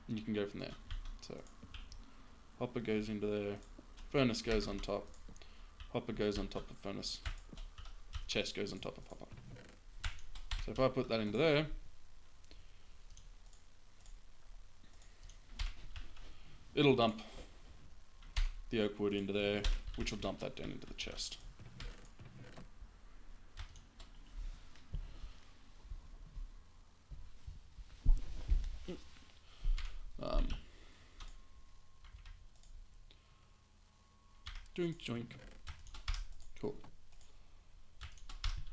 and you can go from there. So, hopper goes into there, furnace goes on top, hopper goes on top of furnace, chest goes on top of hopper. So if I put that into there, it'll dump the oak wood into there, which will dump that down into the chest. Joink, joink. Cool.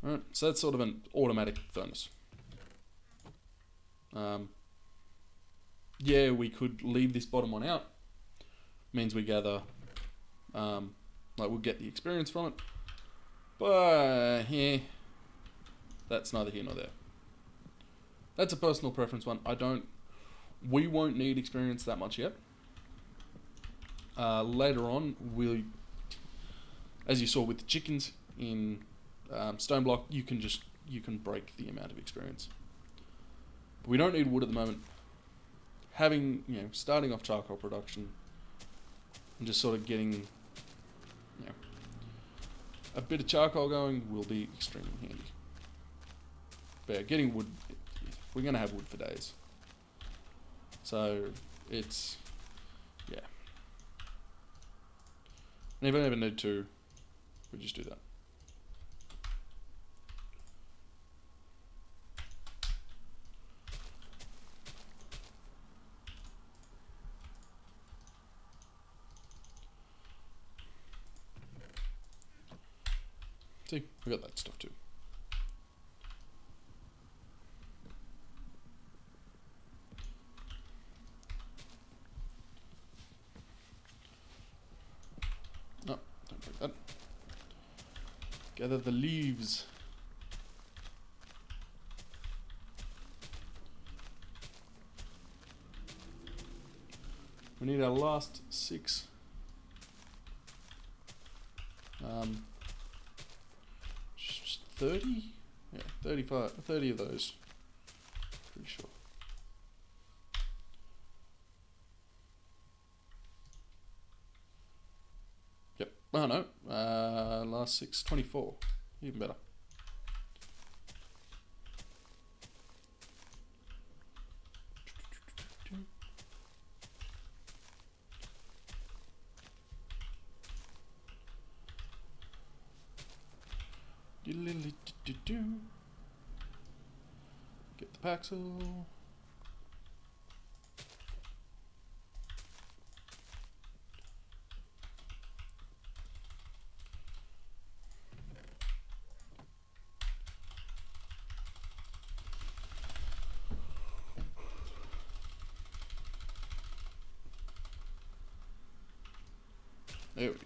Alright, so that's sort of an automatic furnace. Yeah, we could leave this bottom one out. Means we gather, like we'll get the experience from it. But, yeah, that's neither here nor there. That's a personal preference one. We won't need experience that much yet. Later on, as you saw with the chickens in Stone Block, you can break the amount of experience. But we don't need wood at the moment. Having, starting off charcoal production and just sort of getting, a bit of charcoal going will be extremely handy. But yeah, getting wood, we're going to have wood for days. So it's, yeah. And if I ever need to, we just do that. See, we got that stuff too. No, don't break that. Gather the leaves. We need our last 6. 30? Yeah, 35, 30 of those. Pretty sure. Yep. Oh no. Last 6, 24. Even better. Get the Paxel. There we go.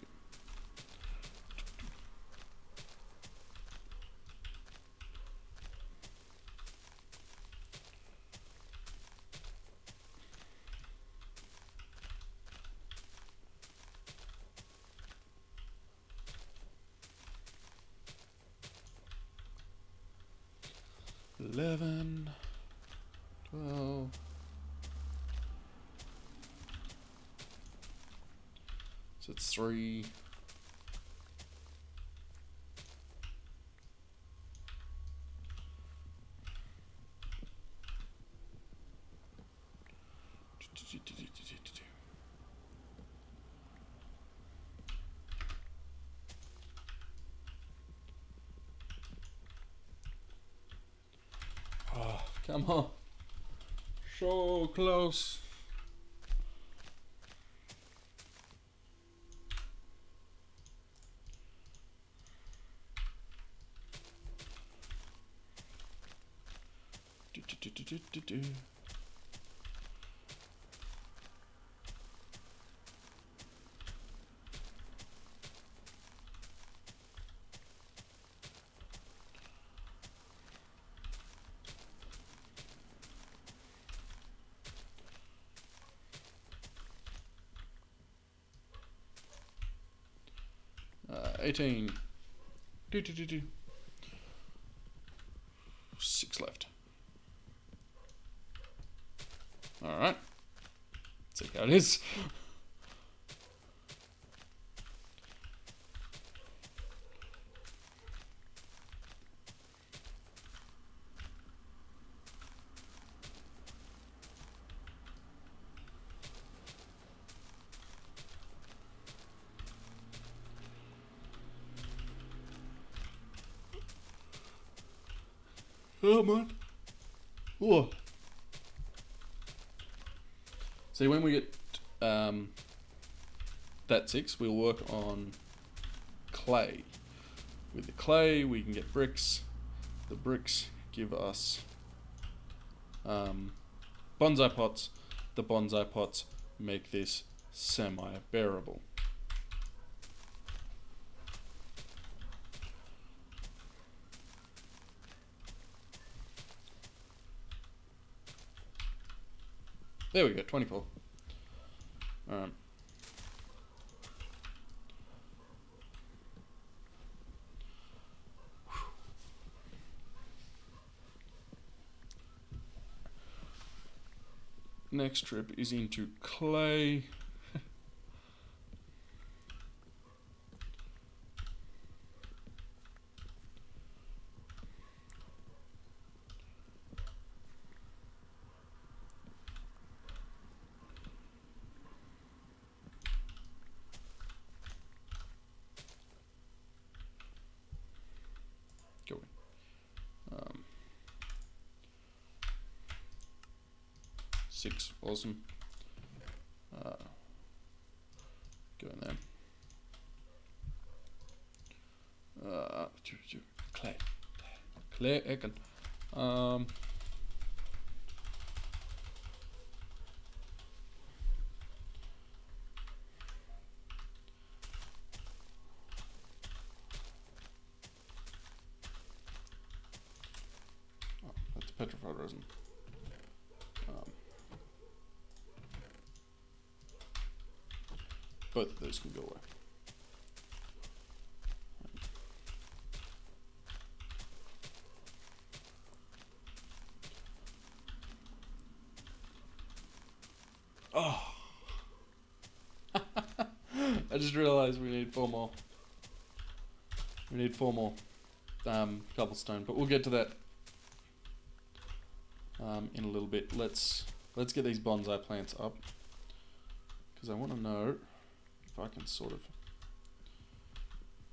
$11, $12. So it's 3. Oh, come on. So close. Do. 18. Do. 6 left. Alright. See how it is. Oh, man. Oh. See, when we get that 6, we'll work on clay. With the clay, we can get bricks. The bricks give us bonsai pots. The bonsai pots make this semi-bearable. There we go, 24. Alright. Next trip is into clay. Go in. 6, awesome. Go in there. Clay again. That's petrified resin. Both of those can go away. Oh. I just realized we need 4 more. We need 4 more cobblestone, but we'll get to that in a little bit. Let's get these bonsai plants up, because I want to know if I can sort of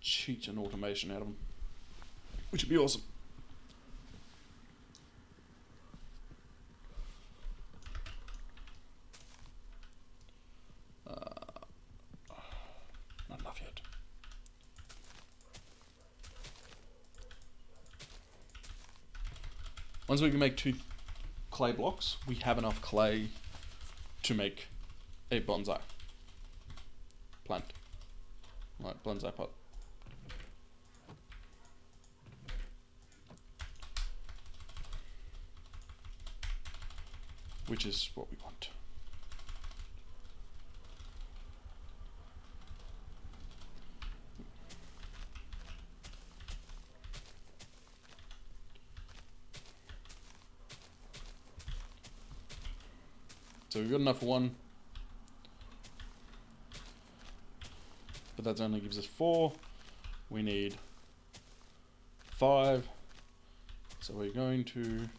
cheat an automation out of them, which would be awesome. Not enough yet. Once we can make 2 clay blocks, we have enough clay to make a bonsai plant, like bonsai pot. Which is what we want. So we've got enough for 1, but that only gives us 4. We need 5, so we're going to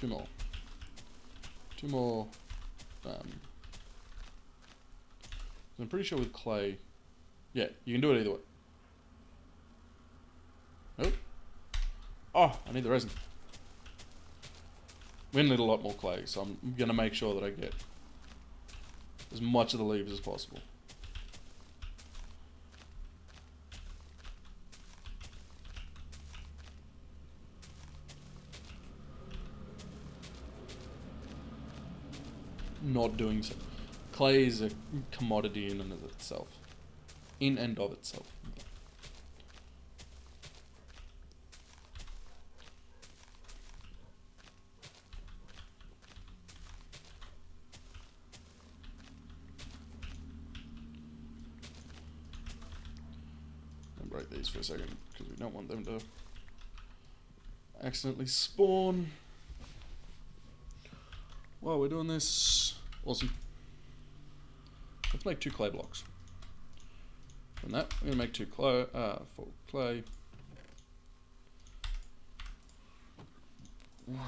Two more. Two more. I'm pretty sure with clay, yeah, you can do it either way. Oh, oh, I need the resin. We need a lot more clay, so I'm gonna make sure that I get as much of the leaves as possible. Not doing so. Clay is a commodity in and of itself. In and of itself. I'll break these for a second because we don't want them to accidentally spawn while we're doing this. Awesome. Let's make 2 clay blocks. From that, we're gonna make 2 clay, 4 clay. I'm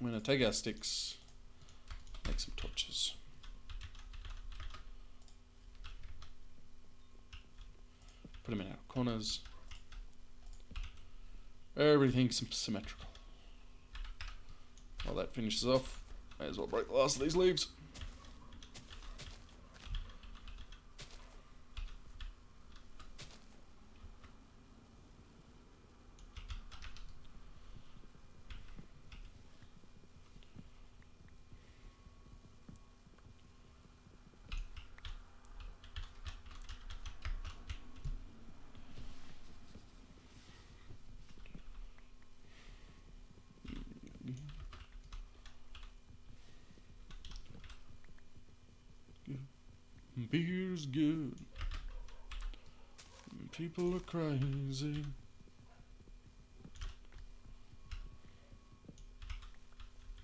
gonna take our sticks, make some torches. Put them in our corners. Everything's symmetrical. While that finishes off, may as well break the last of these leaves. Beer's good. People are crazy.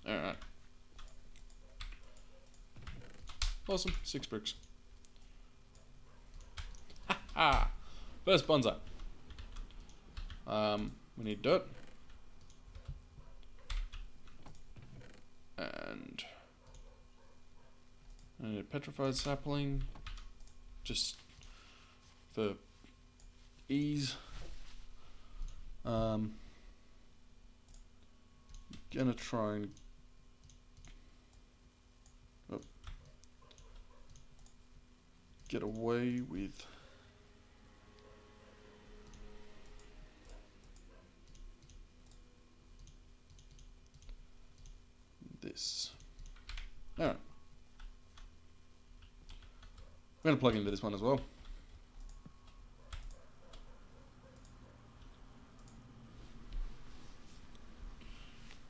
Alright. Awesome. 6 bricks. Ha ha! First bonsai. We need dirt. And I need a petrified sapling, just for ease. Gonna try and get away with this. Alright. I'm going to plug into this one as well.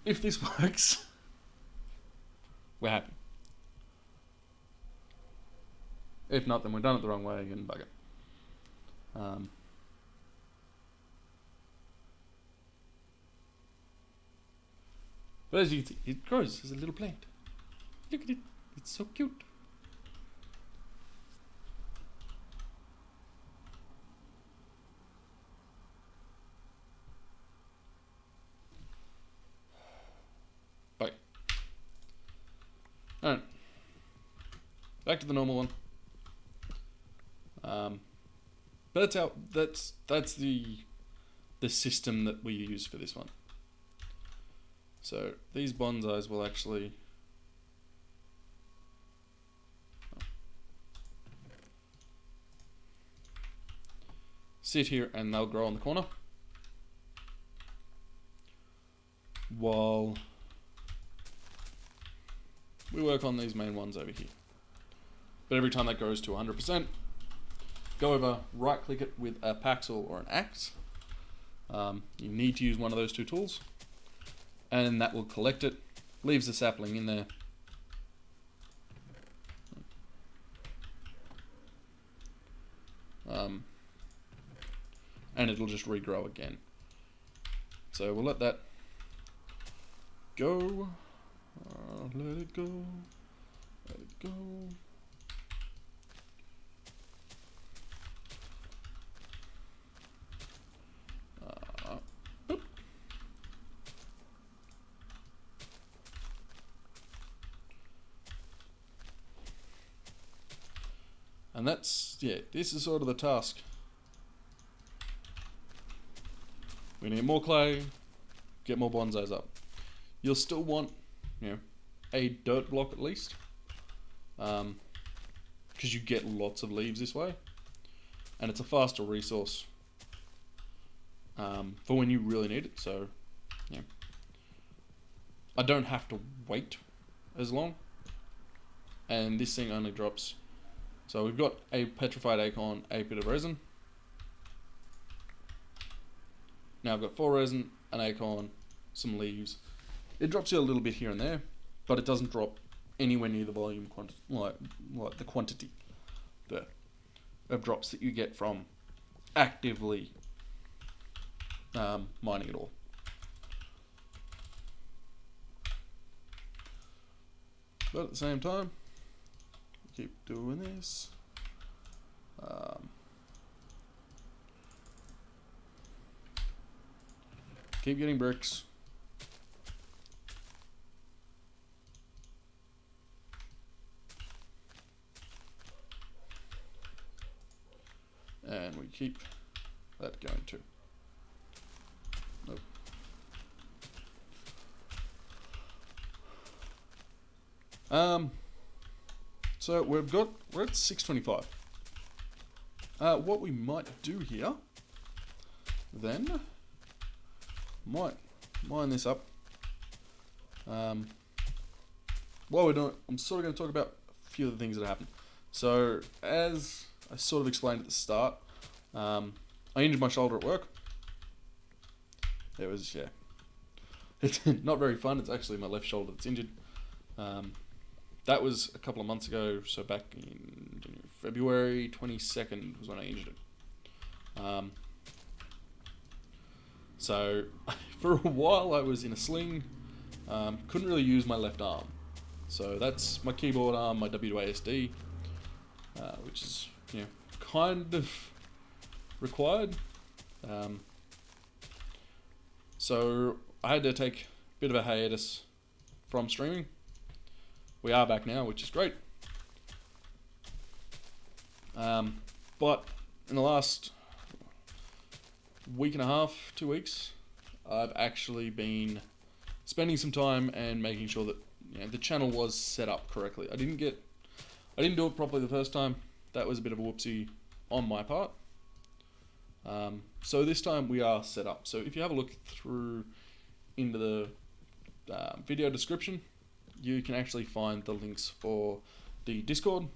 If this works, we're happy. If not, then we've done it the wrong way and bugger. But as you can see, it grows as a little plant. Look at it. It's so cute. Bye. Alright. Back to the normal one. But that's the system that we use for this one. So these bonsais will actually sit here and they'll grow on the corner while we work on these main ones over here. But every time that goes to 100%, go over, right click it with a paxel or an axe. You need to use one of those 2 tools, and that will collect it, leaves the sapling in there. And it'll just regrow again. So we'll let that go. Let it go. Let it go. And that's, yeah, this is sort of the task. We need more clay, get more bonsais up. You'll still want, you know, a dirt block at least, because you get lots of leaves this way, and it's a faster resource for when you really need it. So, yeah, I don't have to wait as long, and this thing only drops. So we've got a petrified acorn, a bit of resin. Now I've got 4 resin, an acorn, some leaves. It drops you a little bit here and there, but it doesn't drop anywhere near the volume like the quantity of drops that you get from actively mining it all. But at the same time, keep doing this. Keep getting bricks. And we keep that going too. Nope. So we're at 625. What we might do here, then, might mine this up. While we're doing it, I'm sort of going to talk about a few of the things that happened. So, as I sort of explained at the start, I injured my shoulder at work. It was, yeah, it's not very fun. It's actually my left shoulder that's injured. That was a couple of months ago, so back in February 22nd was when I injured it. So for a while I was in a sling, couldn't really use my left arm. So that's my keyboard arm, my WASD, which is, you know, kind of required. So I had to take a bit of a hiatus from streaming. We are back now, which is great. But in the last week and a half, 2 weeks, I've actually been spending some time and making sure that, you know, the channel was set up correctly. I didn't do it properly the first time. That was a bit of a whoopsie on my part. So this time we are set up. So if you have a look through into the video description, you can actually find the links for the Discord,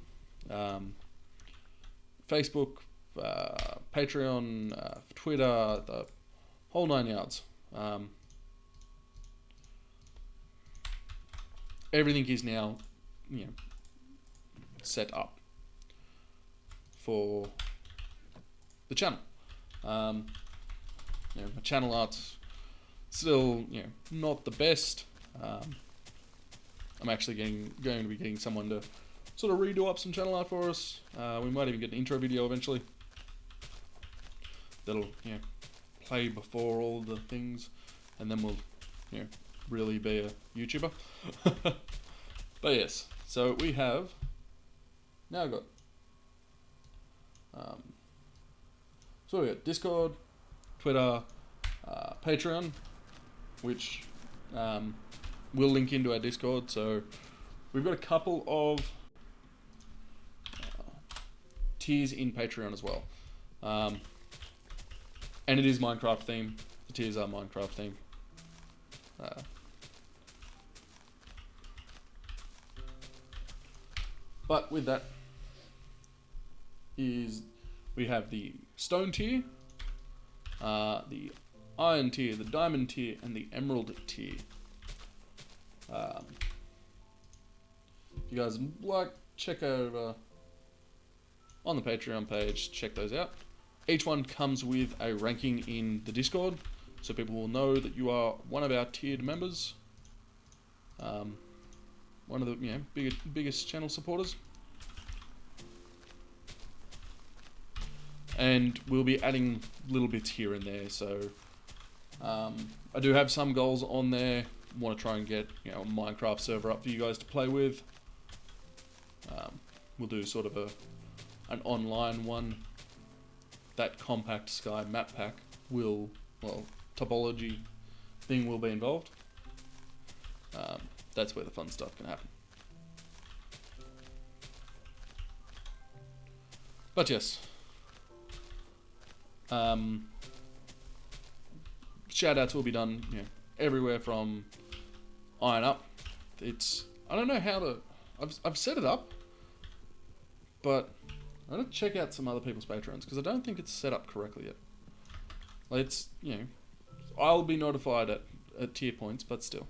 Facebook, Patreon, Twitter, the whole 9 yards. Everything is now, you know, set up for the channel. You know, my channel art's still, you know, not the best. I'm actually going to be getting someone to sort of redo up some channel art for us. We might even get an intro video eventually that'll, you know, play before all the things, and then we'll, you know, really be a YouTuber. But yes, so we have now got so we got Discord, Twitter, Patreon, which we'll link into our Discord. So we've got a couple of tiers in Patreon as well, and it is Minecraft theme. The tiers are Minecraft theme. But with that is we have the stone tier, the iron tier, the diamond tier, and the emerald tier. If you guys like, check over on the Patreon page, check those out. Each one comes with a ranking in the Discord, so people will know that you are one of our tiered members. One of the, you know, biggest channel supporters. And we'll be adding little bits here and there. So I do have some goals on there. Want to try and get, you know, a Minecraft server up for you guys to play with. We'll do sort of a an online one, that compact sky map pack will, well, topology thing will be involved. That's where the fun stuff can happen. But yes, shout outs will be done, everywhere from Iron Up. I don't know how to. I've set it up, but I'm gonna check out some other people's Patreons because I don't think it's set up correctly yet. Like it's I'll be notified at tier points, but still.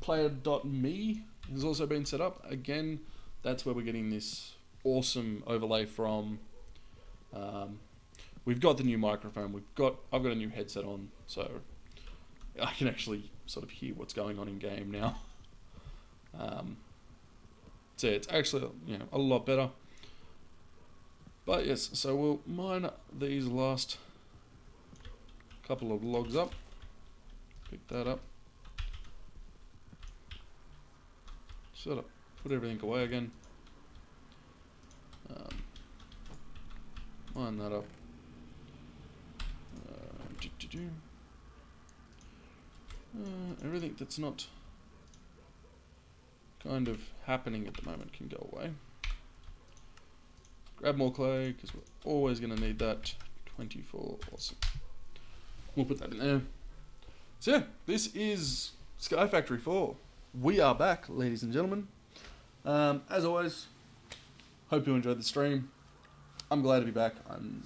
Player.me has also been set up. Again, that's where we're getting this awesome overlay from. We've got the new microphone. I've got a new headset on, so I can actually sort of hear what's going on in game now. So it's actually a lot better. But yes, so we'll mine these last couple of logs up. Pick that up. Sort of put everything away again. Line that up. Everything that's not kind of happening at the moment can go away. Grab more clay because we're always going to need that. 24, awesome. We'll put that in there. So yeah, this is Skyfactory 4. We are back, ladies and gentlemen. As always, hope you enjoyed the stream. I'm glad to be back. I'm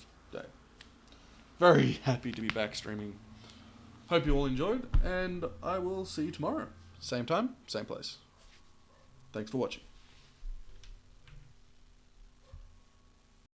very happy to be back streaming. Hope you all enjoyed, and I will see you tomorrow. Same time, same place. Thanks for watching.